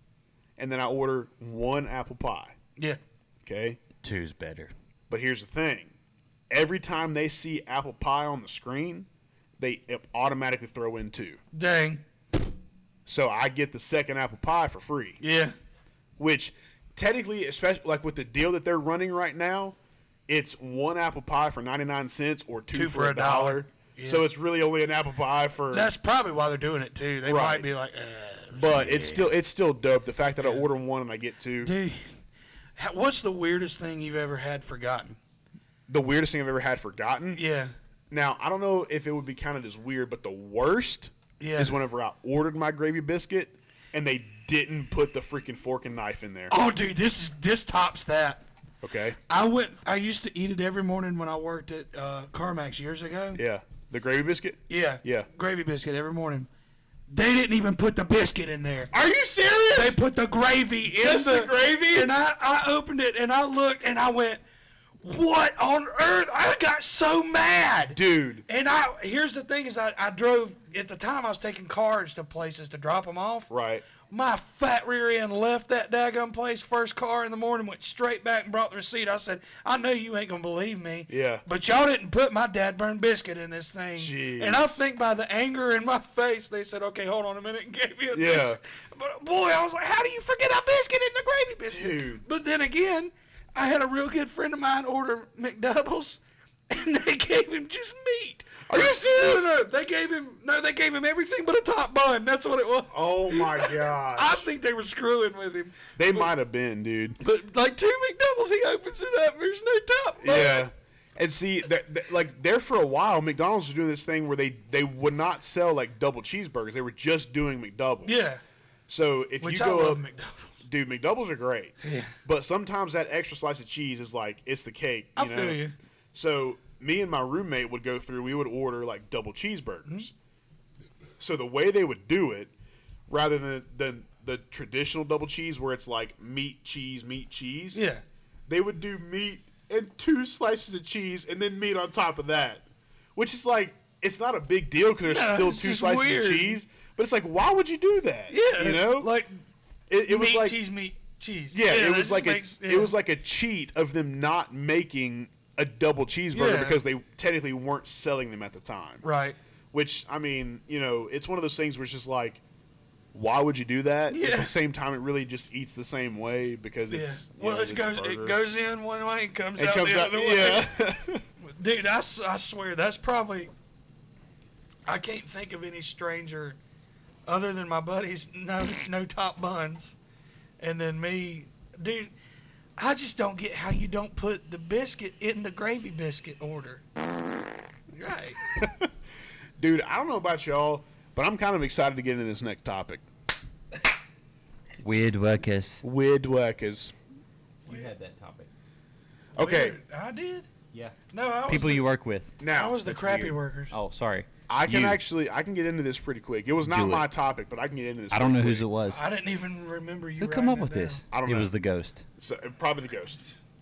and then I order 1 apple pie, Yeah. okay? 2's better. But here's the thing. Every time they see apple pie on the screen, they automatically throw in 2. Dang. So I get the second apple pie for free, Yeah. which technically, especially like with the deal that they're running right now, it's 1 apple pie for 99 cents or 2 for $1. Yeah. So it's really only an apple pie for. That's probably why they're doing it, too. They Right. might be like, but it's still dope. The fact that I order 1 and I get 2. dude, what's the weirdest thing you've ever had forgotten? The weirdest thing I've ever had forgotten. Yeah. Now I don't know if it would be counted as weird, but the worst Yeah. is whenever I ordered my gravy biscuit and they didn't put the freaking fork and knife in there. Oh, dude, this tops that. Okay. I used to eat it every morning when I worked at CarMax years ago. Yeah. The gravy biscuit. Yeah. Yeah. Gravy biscuit every morning. They didn't even put the biscuit in there. Are you serious? They put the gravy in Just the gravy? And I opened it and I looked and I went, what on earth? I got so mad. Dude. And here's the thing is I drove, at the time I was taking cars to places to drop them off. Right. My fat rear end left that daggone place, first car in the morning, went straight back and brought the receipt. I said, I know you ain't going to believe me. Yeah. But y'all didn't put my dad burned biscuit in this thing. Jeez. And I think by the anger in my face, they said, okay, hold on a minute, and gave me a Yeah. biscuit. But boy, I was like, how do you forget a biscuit in the gravy biscuit? Dude. But then again, I had a real good friend of mine order McDoubles, and they gave him just meat. Are you serious? No, they gave him everything but a top bun. That's what it was. Oh my gosh. I think they were screwing with him. They might have been, dude. But like 2 McDoubles, he opens it up. There's no top bun. Yeah. And see, like there for a while, McDonald's was doing this thing where they would not sell like double cheeseburgers. They were just doing McDoubles. Yeah. So if Which you I go love up, McDoubles. dude, McDoubles are great. Yeah. But sometimes that extra slice of cheese is like it's the cake. You I know? feel you. So me and my roommate would go through. We would order like double cheeseburgers. Mm-hmm. So the way they would do it, rather than the traditional double cheese where it's like meat, cheese, Yeah. they would do meat and 2 slices of cheese and then meat on top of that, which is like it's not a big deal because there's No, still it's 2 just slices weird. of cheese. But it's like, why would you do that? Yeah. You know, Like it was meat, like meat, cheese. yeah, it that was like just makes, it was like a cheat of them not making a double cheeseburger Yeah. because they technically weren't selling them at the time. right. Which, I mean, you know, it's one of those things where it's just like, why would you do that? Yeah. At the same time, it really just eats the same way because Yeah. it's Well, you know, it it's a goes burger. in one way and comes It out comes the out, other way. yeah. Dude, I swear that's probably. I can't think of any stranger, other than my buddies. No top buns, and then me, dude. I just don't get how you don't put the biscuit in the gravy biscuit order. Right. Dude, I don't know about y'all, but I'm kind of excited to get into this next topic. Weird workers. Weird workers. You had that topic. Okay, Weird. I did. Yeah. No, I was People the, you work with. I now was the That's crappy weird. workers. Oh, sorry. I can You. I can get into this pretty quick. It was not Do it. my topic, but I can get into this. I don't know pretty whose it quick. was. I didn't even remember you. Who come up writing with it down. this? I don't It know. was the ghost. So, probably the ghost.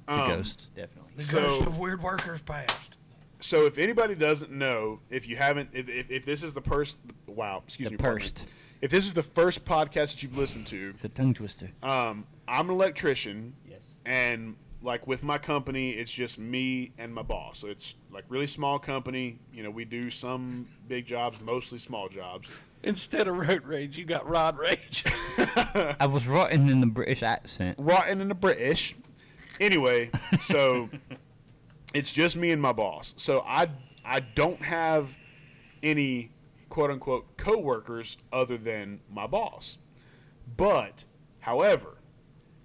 The ghost, definitely. The So- ghost of weird workers past. So if anybody doesn't know, if you haven't, if this is the first, wow, excuse The me, pardon me. first. If this is the first podcast that you've listened to, It's a tongue twister. I'm an electrician, Yes. and like with my company, it's just me and my boss. So it's like really small company. You know, we do some big jobs, mostly small jobs. Instead of road rage, you got rod rage. I was rotten in the British accent. Rotten in the British. Anyway, so it's just me and my boss. So I don't have any quote unquote coworkers other than my boss. But, however,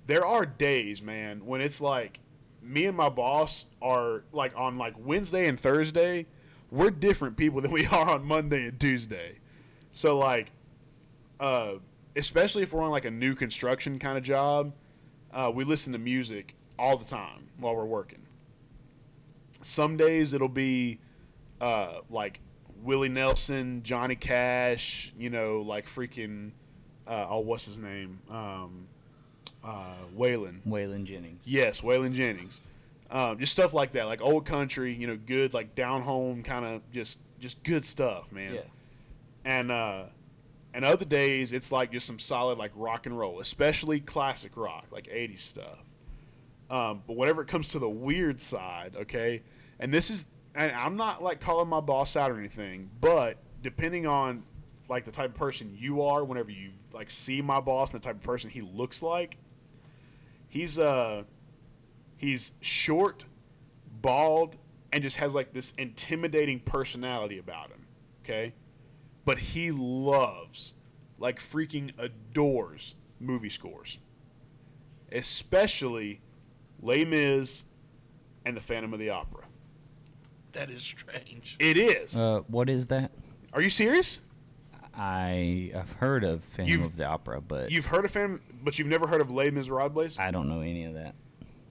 there are days, man, when it's like me and my boss are like on like Wednesday and Thursday, we're different people than we are on Monday and Tuesday. So like especially if we're on like a new construction kind of job, we listen to music all the time while we're working. Some days it'll be like Willie Nelson, Johnny Cash, you know, like freaking what's his name? Waylon. Waylon Jennings. Yes, Waylon Jennings. Just stuff like that, like old country, you know, good, like down home kind of just good stuff, man. Yeah. And other days it's like just some solid like rock and roll, especially classic rock, like 80s stuff. But whenever it comes to the weird side, okay, and I'm not like calling my boss out or anything, but depending on like the type of person you are, whenever you like see my boss and the type of person he looks like, he's short, bald, and just has like this intimidating personality about him, okay? But he loves, like freaking adores movie scores. Especially Les Mis and The Phantom of the Opera. That is strange. It is. What is that? Are you serious? I have heard of Phantom of the Opera, but You've heard of Phantom, but you've never heard of Les Miserables? I don't know any of that.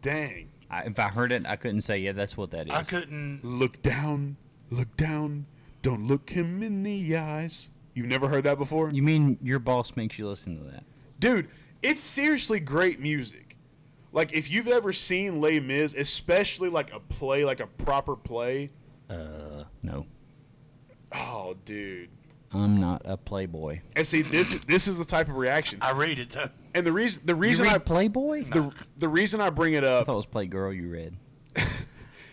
Dang. If I heard it, I couldn't say, yeah, that's what that is. I couldn't. Look down, don't look him in the eyes. You've never heard that before? You mean your boss makes you listen to that? Dude, it's seriously great music. Like, if you've ever seen Les Mis, especially like a play, like a proper play. No. Oh, dude. I'm not a playboy. And see, this is the type of reaction. I read it though. And the reason You read Playboy? the reason I bring it I up, thought it was Playgirl you read.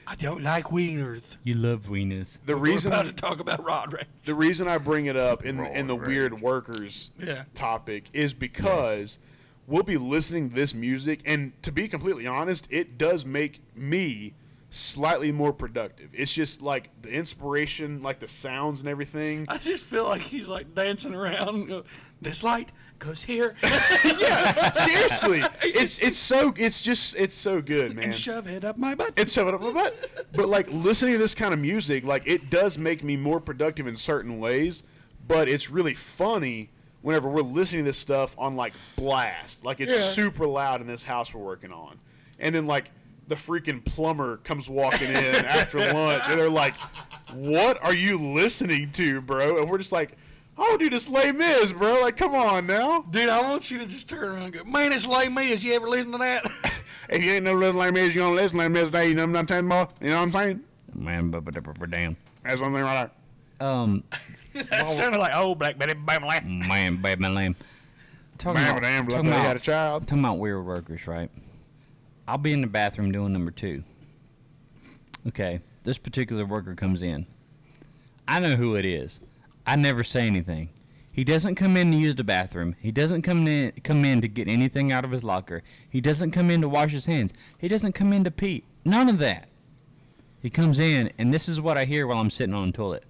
I don't like wieners. You love wieners. the reason We're about to talk about Rod Rage. the reason I bring it up in the weird workers Yeah. topic is because we'll be listening to this music, and to be completely honest, it does make me slightly more productive. It's just like the inspiration, like the sounds and everything. I just feel like he's like dancing around. This light goes here Yeah, seriously, it's so good, man. and shove it up my butt. It's shoving up my butt. But like listening to this kind of music, like it does make me more productive in certain ways. But it's really funny whenever we're listening to this stuff on like blast, like it's super loud in this house we're working on, and then like the freaking plumber comes walking in after lunch, and they're like, "What are you listening to, bro?" And we're just like, "Oh, dude, it's Les Mis, bro. Like, come on now." Dude, I want you to just turn around and go, man, it's Les Mis. You ever listen to that? If you ain't no little Les Mis, you gonna listen to Les Mis today. You know what I'm saying, boy? You know what I'm saying? Man, but damn. That's one thing right there. That sounded like old Black Betty Bam. Man, baby, lame. Talking Man, about, damn, talking blood, about, had a child. talking about weird workers, right? I'll be in the bathroom doing number 2. Okay, this particular worker comes in. I know who it is. I never say anything. He doesn't come in to use the bathroom. He doesn't come in to get anything out of his locker. He doesn't come in to wash his hands. He doesn't come in to pee. None of that. He comes in, and this is what I hear while I'm sitting on the toilet.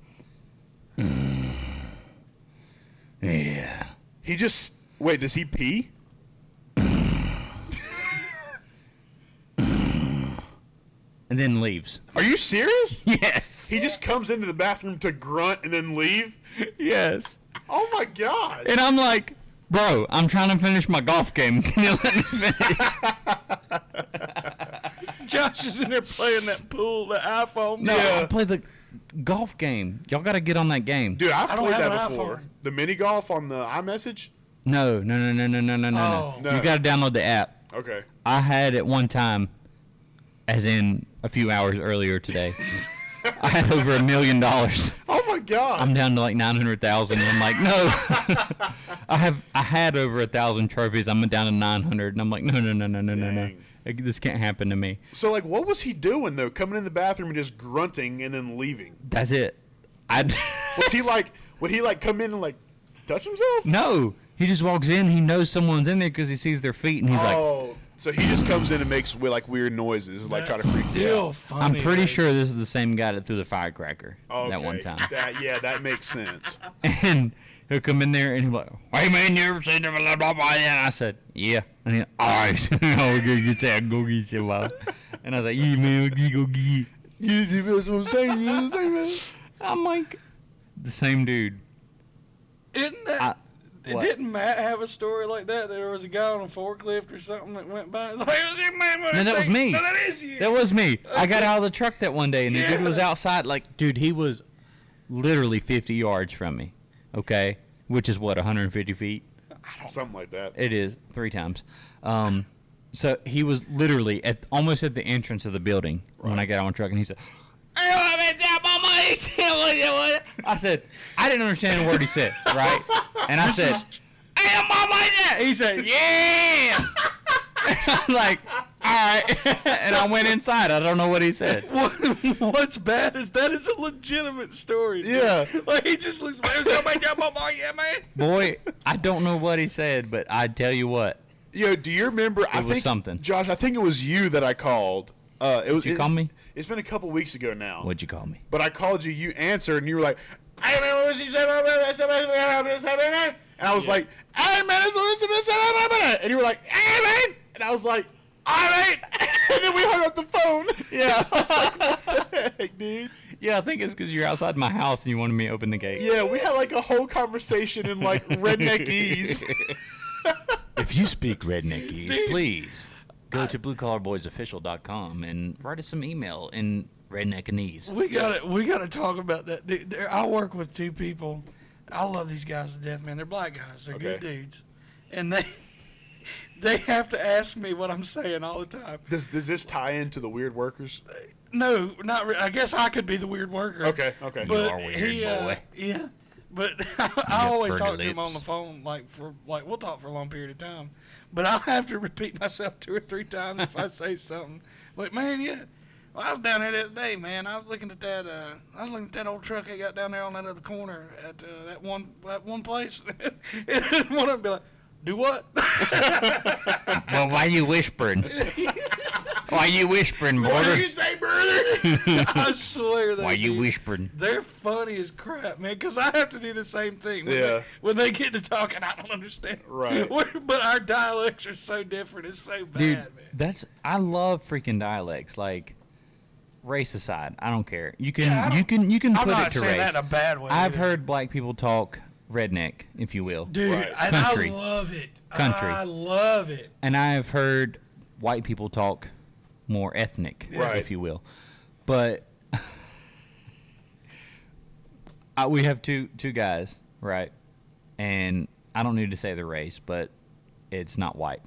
Yeah. He just wait. Does he pee? And then leaves. Are you serious? Yes. He just comes into the bathroom to grunt and then leave? Yes. Oh my god. And I'm like, bro, I'm trying to finish my golf game. Can you let me finish? Josh is in there playing that pool, the iPhone. No, Yeah. I play the golf game. Y'all got to get on that game. Dude, I've I don't played have that an before. iPhone. The mini golf on the iMessage? No. Oh. No. You got to download the app. Okay. I had it one time, as in a few hours earlier today. I had over $1 million. Oh my god. I'm down to like 900,000. I'm like, no. I had over 1,000 trophies. I'm down to 900, and I'm like, no. Dang. This can't happen to me. So like what was he doing though? Coming in the bathroom and just grunting and then leaving? That's it. Was he like would he like come in and like touch himself? No. He just walks in. He knows someone's in there because he sees their feet, and he's like, Oh. So he just comes in and makes like weird noises, like try to freak you Still out. funny. I'm pretty like- sure this is the same guy that threw the firecracker that one time. That makes sense. And he'll come in there and he'll be like, hey man, you ever seen them? Blah, blah, blah. And I said, yeah. And he, all right. I'll go get that. Go get your wild. And I was like, yeah, man, go get. Yes, that's what I'm saying. You know what I'm saying? I'm like, the same dude. Isn't that? What? Didn't Matt have a story like that? There was a guy on a forklift or something that went by. Like, No, that was me. No, that is you. That was me. I got out of the truck that one day, and the dude was outside. Like, dude, he was literally 50 yards from me. Okay, which is what, 150 feet? Something like that. It is 3 times. So he was literally almost at the entrance of the building when I got on the truck, and he said, I said, I didn't understand a word he said, right? And I said, he said, yeah. I'm like, all right. And I went inside. I don't know what he said. What's bad is that is a legitimate story. dude. Yeah. Like he just looks. Yeah, man. Boy, I don't know what he said, but I tell you what. Yo, do you remember? I was think something. Josh, I think it was you that I called. Did you call me? It's been a couple weeks ago now. What'd you call me? But I called you. You answered, and you were like, "I remember what you said." And I was like, "Hey man, and you were like, "Hey man," and I was like, "All right," and then we hung up the phone. Yeah. I was like, "What the heck, dude?" Yeah, I think it's because you're outside my house and you wanted me to open the gate. Yeah, we had like a whole conversation in like redneckese. If you speak redneckese, please go to bluecollarboysofficial.com and write us some email in redneckanese. We gotta talk about that. Dude, I work with 2 people I love these guys to death, man. They're black guys. They're good Okay. dudes, and they have to ask me what I'm saying all the time. Does this tie into the weird workers? No, not. I guess I could be the weird worker. Okay. But are weird, he, boy. yeah. But I always pretty talk to him on lips. the phone, we'll talk for a long period of time. But I'll have to repeat myself 2 or 3 times if I say something. Like, man, yeah. Well, I was down there the other day, man. I was looking at that. I was looking at that old truck they got down there on that other corner at that one place. And one of them be like, "Do what?" Well, why you whispering? Why you whispering, What brother? do you say, brother? I swear they Why you do. whispering? They're funny as crap, man, because I have to do the same thing. Yeah. When they get to talking, I don't understand. Right. But our dialects are so different. It's so bad, Dude, man. I love freaking dialects. Like, race aside, I don't care. You can Yeah, I you don't- can I'm put not it to saying race. that in a bad way. I've either. heard black people talk redneck, if you will, Dude, Right. and Country. I love it. Country. I love it. and I've heard white people talk more ethnic, Right. if you will. But we have two guys, right? And I don't need to say the race, but it's not white.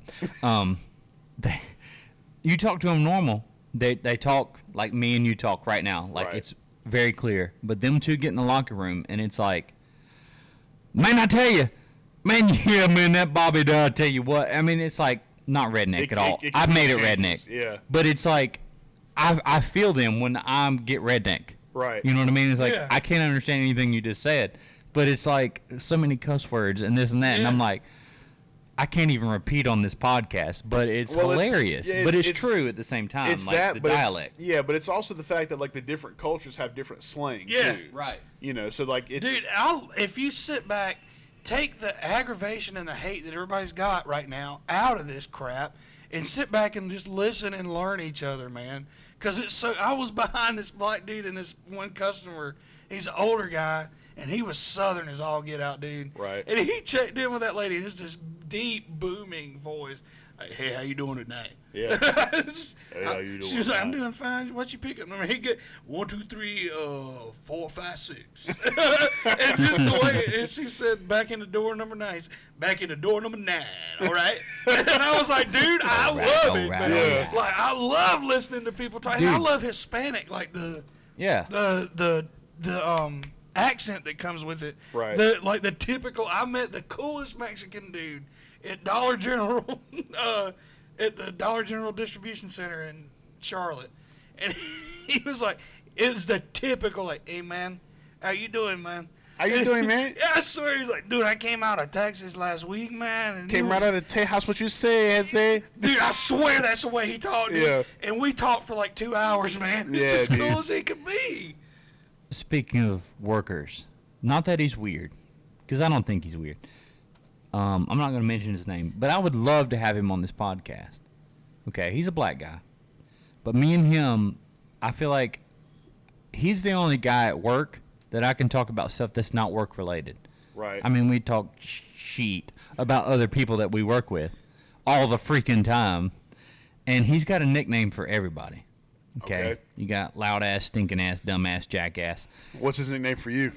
You talk to them normal. They talk like me and you talk right now. Like Right. it's very clear. But them two get in the locker room and it's like, man, I tell you, man, yeah, man, that Bobby I tell you what. I mean, it's like not redneck at all. It I've made it changes, redneck. Yeah. But it's like, I feel them when I get redneck. Right. You know what I mean? It's like, Yeah. I can't understand anything you just said. But it's like so many cuss words and this and that. And I'm Yeah. like, I can't even repeat on this podcast, but it's Well, it's- hilarious. yeah, but it's- it's true at the same time. It's like that, the but dialect. but it's also the fact that like the different cultures have different slang. Yeah. too. Right. You know, so like it's Dude, if you sit back, take the aggravation and the hate that everybody's got right now out of this crap, and sit back and just listen and learn each other, man. Because it's so. I was behind this black dude and this one customer. He's an older guy, and he was southern as all get out, dude. Right. And he checked in with that lady. It's this deep, booming voice. Like, hey, how you doing tonight? Yeah. Hey, how you She doing was like, I'm tonight? doing fine. What you picking? I mean, he get 1, 2, 3, 4, 5, 6. And just the way, and she said, back in the door number 9. Back in the door number 9. All right. And I was like, dude, I All right, love all it, right, man. all right. Like, I love listening to people talk. And I Dude. love Hispanic, like the accent that comes with it. Right. The typical. I met the coolest Mexican dude at Dollar General, at the Dollar General distribution center in Charlotte, and he was like, it's the typical like, hey man, how you doing, man? How you doing, man? Yeah, I swear he's like, dude, I came out of Texas last week, man. And Came it right was- out of Tejas. What you say? I say. Dude, I swear that's the way he talked. Dude. Yeah. And we talked for like 2 hours, man. It's Yeah, as dude. cool as he could be. Speaking of workers, not that he's weird, because I don't think he's weird. I'm not going to mention his name, but I would love to have him on this podcast. Okay, he's a black guy. But me and him, I feel like he's the only guy at work that I can talk about stuff that's not work related. Right. I mean, we talk shit about other people that we work with all the freaking time. And he's got a nickname for everybody. Okay. Okay. You got loud ass, stinking ass, dumb ass, jackass. What's his nickname for you?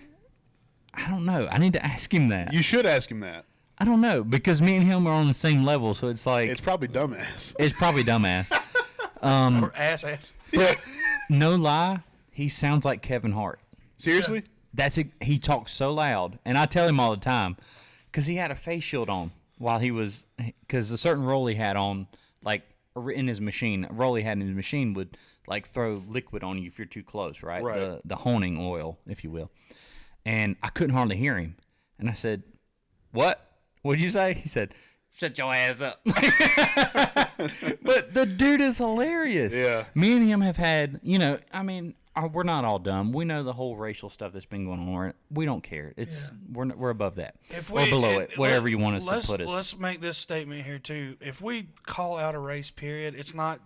I don't know. I need to ask him that. You should ask him that. I don't know, because me and him are on the same level, so it's like It's probably dumbass. it's probably dumbass. Or ass. But no lie, he sounds like Kevin Hart. Seriously? That's it. He talks so loud, and I tell him all the time, because he had a face shield on while he was, because a certain role he had on, like in his machine, a role he had in his machine would like throw liquid on you if you're too close, right? Right. The honing oil, if you will. And I couldn't hardly hear him, and I said, "What? What'd you say?" He said, "Shut your ass up." But the dude is hilarious. Yeah. Me and him have had, we're not all dumb. We know the whole racial stuff that's been going on. We don't care. It's we're above that or below it, whatever you want us to put us. Let's make this statement here too. If we call out a race, period, it's not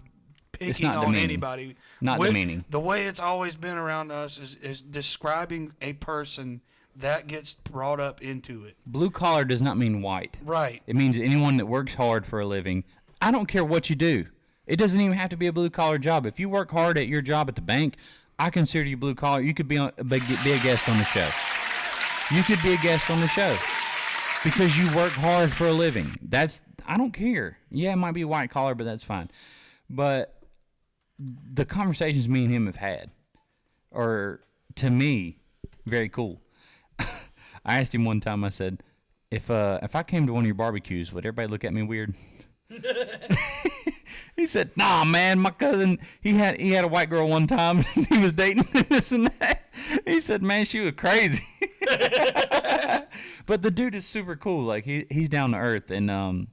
picking not on demeaning. anybody. Not demeaning. The way it's always been around us is describing a person that gets brought up into it. Blue collar does not mean white. Right. It means anyone that works hard for a living. I don't care what you do. It doesn't even have to be a blue collar job. If you work hard at your job at the bank, I consider you blue collar. You could be a guest on the show. You could be a guest on the show because you work hard for a living. I don't care. Yeah, it might be white collar, but that's fine. But the conversations me and him have had are, to me, very cool. I asked him one time, I said, if I came to one of your barbecues, would everybody look at me weird? He said, nah, man, my cousin, he had a white girl one time, and he was dating this and that. He said, man, she was crazy. But the dude is super cool. Like, he's down to earth, and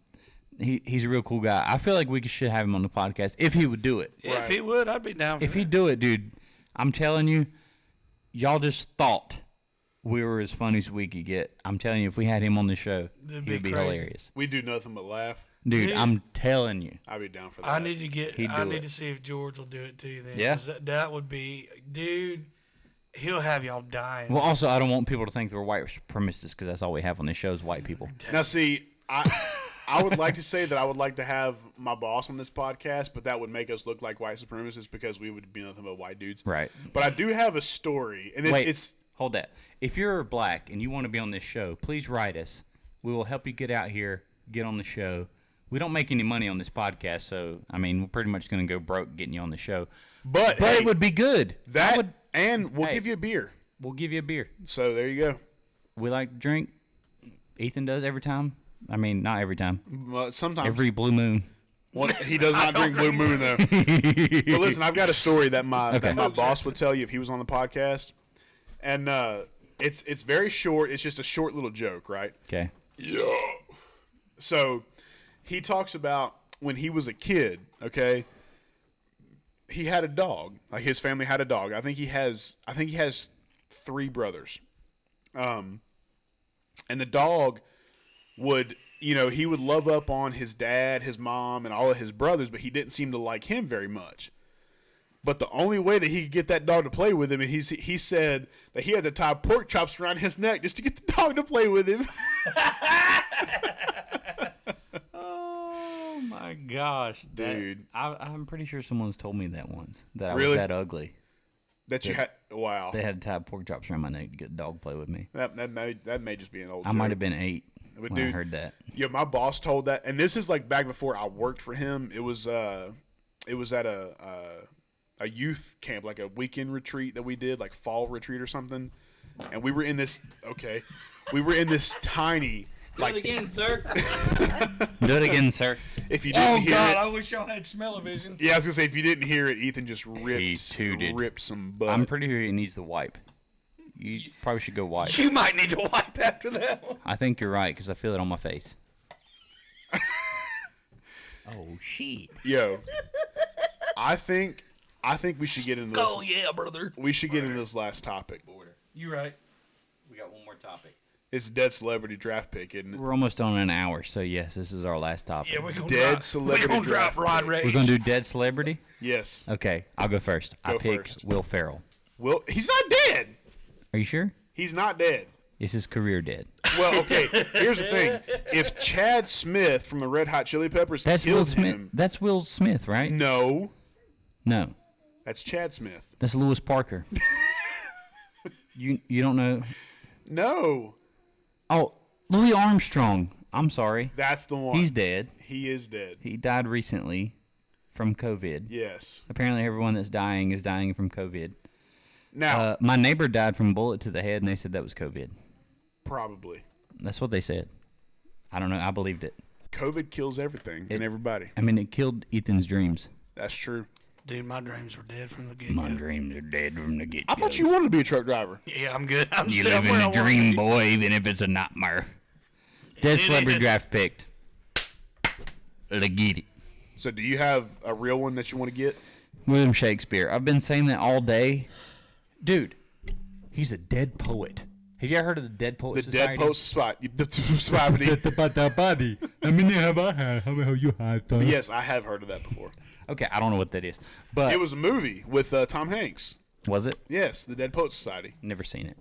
he's a real cool guy. I feel like we should have him on the podcast if he would do it. Yeah, if he would, I'd be down for If that. he'd do it, dude, I'm telling you, y'all just thought we were as funny as we could get. I'm telling you, if we had him on the show, It'd he would be be crazy. hilarious. We do nothing but laugh. Dude, Dude. I'm telling you. I'd be down for that. I need to get. He'd I do need it. to see if George will do it too. Then, Yeah. 'Cause that would be, dude. He'll have y'all dying. Well, also, I don't want people to think we're white supremacists because that's all we have on this show is white people. Now, see, I would like to say that I would like to have my boss on this podcast, but that would make us look like white supremacists because we would be nothing but white dudes. Right. But I do have a story, and Wait, it's hold that. If you're black and you want to be on this show, please write us. We will help you get out here, get on the show. We don't make any money on this podcast, so, I mean, we're pretty much going to go broke getting you on the show. but But hey, it would be good. and we'll Hey. give you a beer. We'll give you a beer. So there you go. We like to drink. Ethan does every time. I mean, not every time. Well, sometimes Every blue moon. well, he does not drink Blue Moon though. But listen, I've got a story that my Okay. boss would tell you if he was on the podcast, and it's very short. It's just a short little joke, right? Okay. So he talks about when he was a kid, okay? He had a dog. Like his family had a dog. I think he has 3 brothers. And the dog would, he would love up on his dad, his mom, and all of his brothers, but he didn't seem to like him very much. But the only way that he could get that dog to play with him, and he said that he had to tie pork chops around his neck just to get the dog to play with him. Oh my gosh, Dude. I'm pretty sure someone's told me that once. That I Really? was that ugly. That you had, wow. They had to tie pork chops around my neck to get a dog to play with me. That may just be an old I joke. might have been 8 But when I dude, heard that. Yeah, my boss told that, and this is like back before I worked for him. It was at a youth camp, like a weekend retreat that we did, like fall retreat or something. And we were in this tiny, like, Do it again, sir. Do it again, sir. if you didn't hear God, it, I wish y'all had smell-o-vision. yeah, I was gonna say if you didn't hear it, Ethan just He tooted. ripped some butt. I'm pretty sure he needs the wipe. You probably should go wipe. You might need to wipe after that one. I think you're right because I feel it on my face. Oh shit! Yo, I think we should get into this. Oh yeah, brother. We should get into this last topic. You right. We got one more topic. It's dead celebrity draft pick, isn't it? We're almost on an hour, so yes, this is our last topic. Yeah, we're gonna Dead drop, celebrity we're gonna drop draft Rod pick. Rage. We're gonna do dead celebrity. Yes. Okay, I'll go first. I Go pick first. Will Ferrell. Well, he's not dead. Are you sure? He's not dead. Is his career dead? Well, okay. Here's the thing: if Chad Smith from the Red Hot Chili Peppers That's Will kills Smith. him, That's Will Smith, right? no, No, that's Chad Smith. that's Lewis Parker. You don't know? No, Oh, Louis Armstrong. I'm sorry. that's the one. He's dead. He is dead. He died recently from COVID. Yes. Apparently, everyone that's dying is dying from COVID. Now, My neighbor died from a bullet to the head, and they said that was COVID. probably That's what they said. I don't know. I believed it. COVID kills everything and everybody. I mean, it killed Ethan's dreams. That's true. Dude, my dreams were dead from the get-go. My dreams are dead from the get-go. I thought you wanted to be a truck driver. Yeah, I'm good. I'm You still live in where I a wanna dream, be. boy, even if it's a nightmare. Dead It celebrity is. draft picked. Let's get it. So, do you have a real one that you want to get? William Shakespeare. I've been saying that all day. Dude, he's a dead poet. Have you ever heard of the Dead Poet The Society? Dead Post Society. Yes, I have heard of that before. Okay, I don't know what that is. But It was a movie with Tom Hanks. was it? Yes, the Dead Poet Society. Never seen it.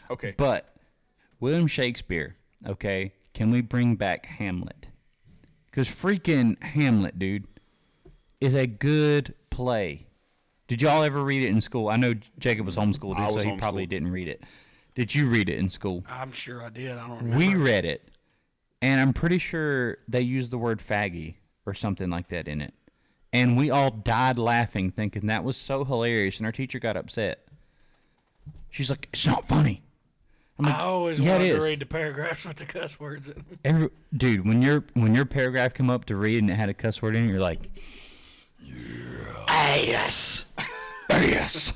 Okay. But William Shakespeare, okay, can we bring back Hamlet? Because freaking Hamlet, dude, is a good play. Did y'all ever read it in school? I know Jacob was homeschooled, I so was he probably homeschooled. didn't read it. Did you read it in school? I'm sure I did. I don't remember. We read it, and I'm pretty sure they used the word faggy or something like that in it. And we all died laughing, thinking that was so hilarious, and our teacher got upset. She's like, "It's not funny." I'm like, I always "Yeah, it wanted to is." read the paragraphs with the cuss words in them. Dude, when your paragraph come up to read and it had a cuss word in it, you're like, Yes. yes.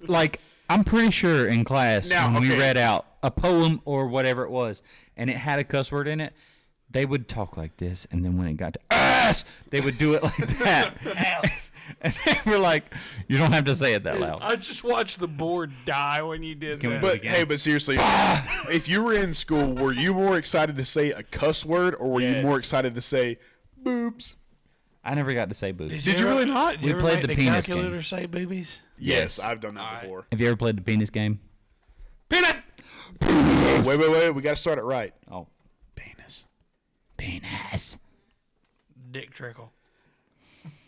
Like, I'm pretty sure in class Now, when we okay. read out a poem or whatever it was, and it had a cuss word in it, they would talk like this, and then when it got to ass, they would do it like that. And they were like, "You don't have to say it that loud." I just watched the board die when you did Can we that. do it But again? hey, but seriously, if you were in school, were you more excited to say a cuss word, or were you Yes. more excited to say boobs? I never got to say boobs. Did you really not? Did We you ever played make the the penis calculator game. say boobies? Yes, I've done that before. Have you ever played the penis game? Peanut. Wait. We got to start it right. Oh, Penis. penis. Dick trickle.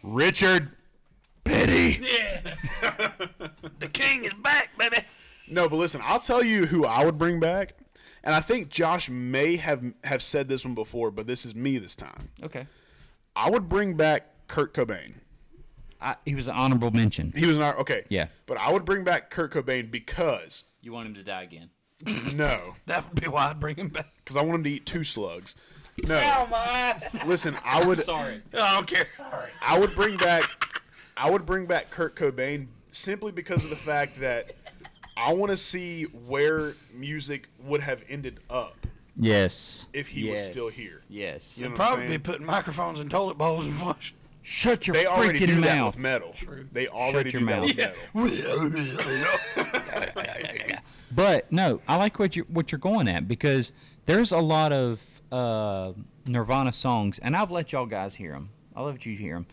Richard. Petty. Yeah. The king is back, baby. No, but listen, I'll tell you who I would bring back, and I think Josh may have said this one before, but this is me this time. Okay. I would bring back Kurt Cobain. He was an honorable mention. He was not okay. Yeah. But I would bring back Kurt Cobain because You want him to die again? no, That would be why I'd bring him back. because I want him to eat 2 slugs. No, Oh my! listen, I would Sorry. I don't care. Sorry. I would bring back Kurt Cobain simply because of the fact that I want to see where music would have ended up Yes. if he was still here. Yes. You know what I'm Probably be saying? putting microphones in toilet bowls and flush. Shut your They already freaking do that mouth. with metal. They already your do that mouth. with metal. But no, I like what you're going at because there's a lot of Nirvana songs, and I've let y'all guys hear them. I'll let you hear them.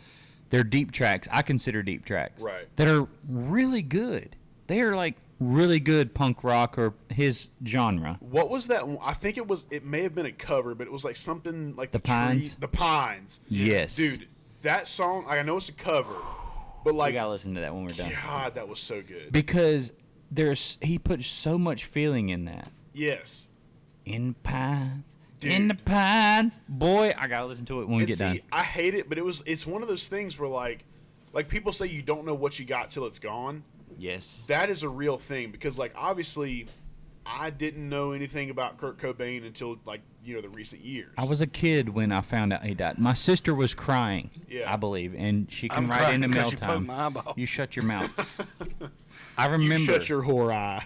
They're deep tracks. I consider deep tracks. Right. That are really good. They are like really good punk rock or his genre. What was that? I think it may have been a cover, but it was like something like The Pines? The Pines. Yes. Dude, that song, I know it's a cover, but We like, gotta listen to that when we're done. God, that was so good. Because he put so much feeling in that. Yes. In the pines. Dude. In the pines. Boy, I gotta listen to it when we And get see, done. I hate it, but it's one of those things where like people say you don't know what you got till it's gone. Yes. That is a real thing because like obviously I didn't know anything about Kurt Cobain until like, the recent years. I was a kid when I found out he died. My sister was crying, Yeah. I believe, and she can I'm write crying into because mail you poked time. my eyeball. You shut your mouth. I remember. Shut your whore eye.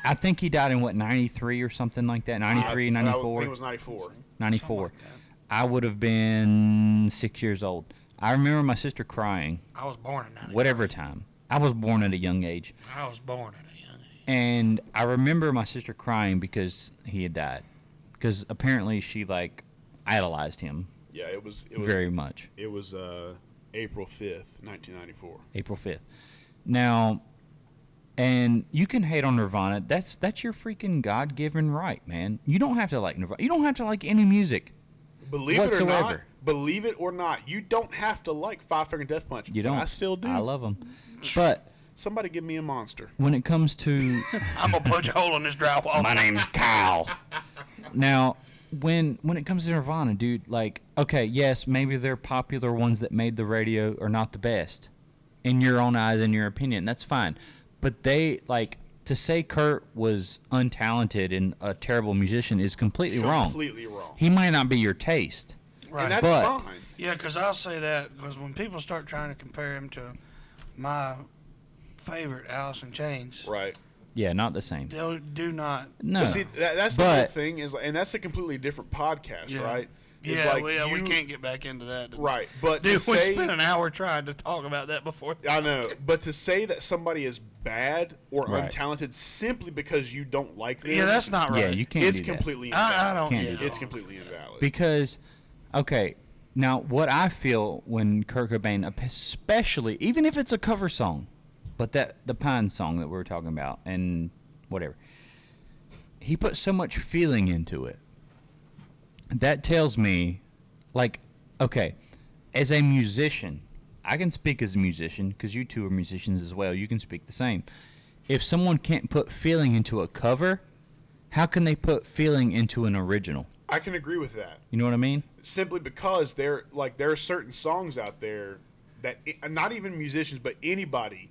I think he died in what, 93 or something like that. 93, I 94, think it was 94. 94. I would have been 6 years old. I remember my sister crying. I was born in 90. Whatever time. I was born at a young age. I was born at a young age. And I remember my sister crying because he had died. Because apparently she, like, idolized him Yeah, it was very much. It was April 5th, 1994. April 5th. Now, and you can hate on Nirvana. That's your freaking God-given right, man. You don't have to like Nirvana. You don't have to like any music. Believe it Whatsoever. or not, you don't have to like Five Finger Death Punch. You but don't. I still do. I love them. But Somebody give me a monster. when it comes to I'm gonna punch a hole in this drywall. my name's Kyle. Now, when it comes to Nirvana, dude, like, okay, yes, maybe their popular ones that made the radio are not the best in your own eyes, in your opinion. That's fine. But they, like, to say Kurt was untalented and a terrible musician is completely wrong. Completely wrong. He might not be your taste. Right. And that's But- fine. Yeah, because I'll say that because when people start trying to compare him to my favorite Alice in Chains, Right. Yeah, not the same. they do not. No. But see, that's the whole But- thing is, and that's a completely different podcast, Yeah. right? It's Yeah, like we you- can't get back into that. Right, but Dude, to we say, spent an hour trying to talk about that before. I know, but to say that somebody is bad or Right. untalented simply because you don't like them, Yeah, that's not right. Yeah, you can't it's do that. completely invalid. I don't. Can't yeah, do that. It's completely invalid. Because, okay, now what I feel when Kurt Cobain, especially, even if it's a cover song, but the Pine song that we were talking about and whatever, he put so much feeling into it. That tells me, like, okay, as a musician, I can speak as a musician because you two are musicians as well. You can speak the same. if someone can't put feeling into a cover, how can they put feeling into an original? I can agree with that. You know what I mean? Simply because there are certain songs out there that not even musicians but anybody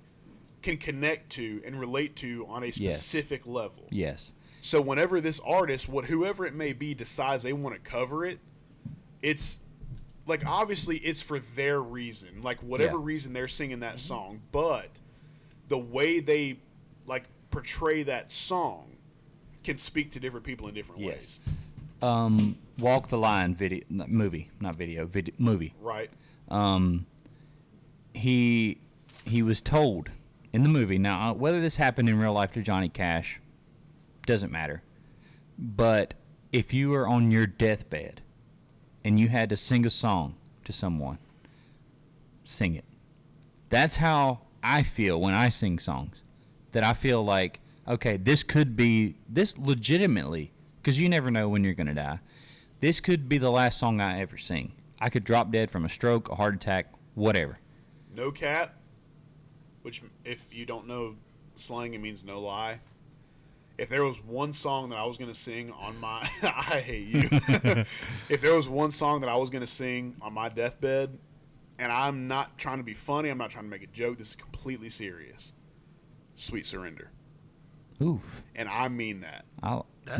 can connect to and relate to on a specific level. Yes. So whenever this artist, whoever it may be, decides they want to cover it, it's like obviously it's for their reason, like whatever reason they're singing that song, but the way they like portray that song can speak to different people in different ways. Walk the Line movie. Right. He was told in the movie. Now, whether this happened in real life to Johnny Cash doesn't matter. But if you were on your deathbed and you had to sing a song to someone, sing it. That's how I feel when I sing songs. That I feel like, okay, this legitimately, because you never know when you're going to die, this could be the last song I ever sing. I could drop dead from a stroke, a heart attack, whatever. No cap, which if you don't know slang, it means no lie. If there was one song that I was going to sing on my... I hate you. If there was one song that I was going to sing on my deathbed, and I'm not trying to be funny, I'm not trying to make a joke, this is completely serious. Sweet Surrender. Oof. And I mean that.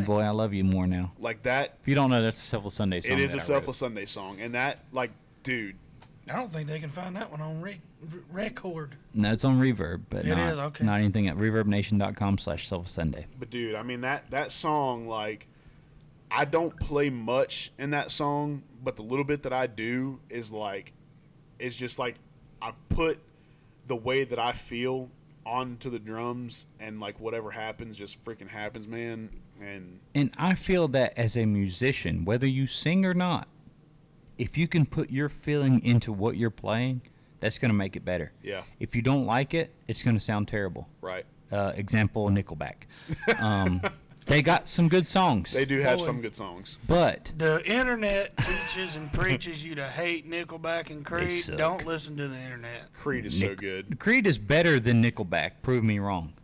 Boy, I love you more now. Like that... If you don't know, that's a Selfless Sunday song. It is a Selfless Sunday song. And that, like, dude... I don't think they can find that one on record. No, it's on Reverb, but it is, okay. Not anything at reverbnation.com/selflesssunday. But dude, I mean that song, like, I don't play much in that song, but the little bit that I do is like, it's just like I put the way that I feel onto the drums, and like whatever happens just freaking happens, man. And I feel that as a musician, whether you sing or not, if you can put your feeling into what you're playing, that's going to make it better. Yeah. If you don't like it, it's going to sound terrible. Right. Example, Nickelback. They got some good songs. They do have some good songs. But the internet teaches and preaches you to hate Nickelback and Creed. Don't listen to the internet. Creed is so good. Creed is better than Nickelback. Prove me wrong.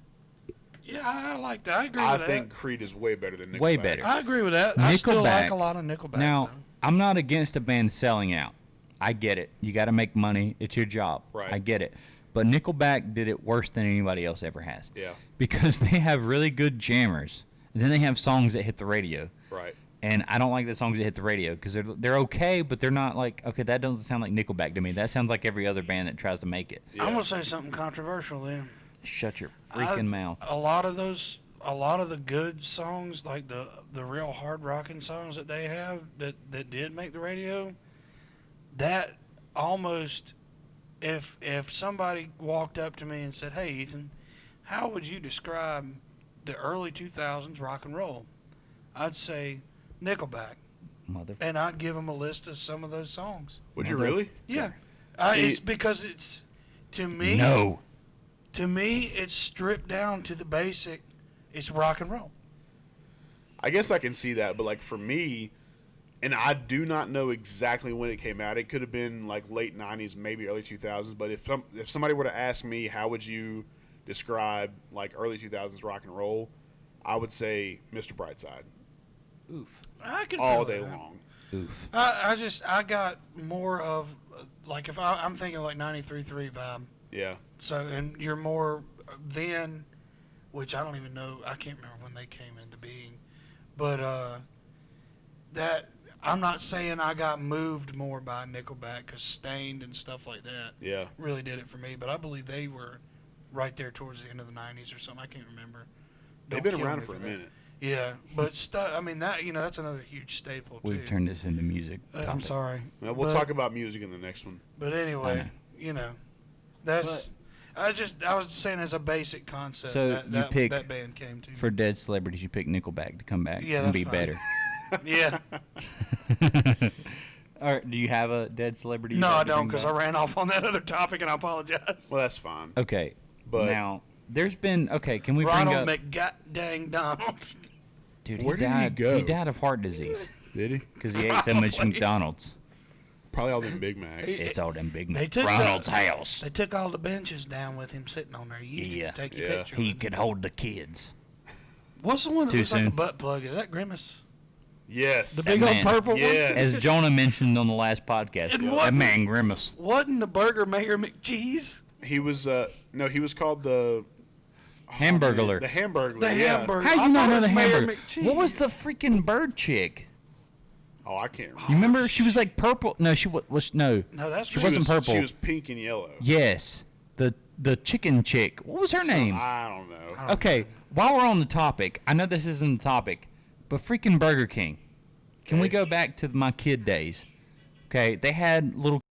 Yeah, I like that. I agree with that. I think Creed is way better than Nickelback. Way better. I agree with that. I still like a lot of Nickelback. Now, though. I'm not against a band selling out. I get it. You got to make money. It's your job. Right. I get it. But Nickelback did it worse than anybody else ever has. Yeah. Because they have really good jammers. And then they have songs that hit the radio. Right. And I don't like the songs that hit the radio because they're okay, but they're not like, okay, that doesn't sound like Nickelback to me. That sounds like every other band that tries to make it. Yeah. I'm going to say something controversial then. Shut your freaking mouth. A lot of the good songs, like the real hard rocking songs that they have that did make the radio, that almost, if somebody walked up to me and said, "Hey, Ethan, how would you describe the early 2000s rock and roll?" I'd say Nickelback, and I'd give them a list of some of those songs. Would you really? Yeah, it's because it's to me. No. To me, it's stripped down to the basic. It's rock and roll. I guess I can see that, but like for me, and I do not know exactly when it came out. It could have been like late 90s, maybe early 2000s. But if somebody were to ask me, how would you describe like early 2000s rock and roll, I would say Mr. Brightside. Oof. I can all feel day that. long. Oof. I got more of like if I'm thinking like 93.3 vibe. Yeah. So and you're more then. Which I don't even know. I can't remember when they came into being, but that I'm not saying I got moved more by Nickelback because Stained and stuff like that. Yeah. Really did it for me. But I believe they were right there towards the end of the '90s or something. I can't remember. They've been around for a minute. Yeah, but I mean that that's another huge staple too. We've turned this into music. I'm sorry. Well, we'll talk about music in the next one. But anyway, that's. I was saying as a basic concept. So you pick that band came to for dead celebrities. You pick Nickelback to come back and that's be fine. better. Yeah. All right. Do you have a dead celebrity? No, I don't, because I ran off on that other topic, and I apologize. Well, that's fine. Okay. But now there's been Can we Ronald bring up? McGoddang Donald. Dude, Where did he go? He died of heart disease Did he? because he ate so much McDonald's. Probably all them Big Macs. It's all them big They took Ronald's the- house. They took all the benches down with him sitting on there. You used Yeah. to take your Yeah. picture. He with could him. hold the kids. What's the one that Too looks like a soon. butt plug? Is that Grimace? Yes. The big old man. purple Yes. As Jonah mentioned on the last podcast, And that what- man Grimace. one? Wasn't the burger Mayor McCheese? He was no, he was called the Hamburglar. The Hamburglar. The yeah. hamburger. How I you not thought know it the was Mayor hamburger? What was McCheese. the freaking bird chick? Oh, I can't remember. You remember? She was like purple. No, she was no. No, that's She Grimace. wasn't purple. She was pink and yellow. Yes, the chicken chick. What was her name? I don't know. Okay, while we're on the topic, I know this isn't the topic, but freaking Burger King. Can we Okay. go back to my kid days? Okay, they had little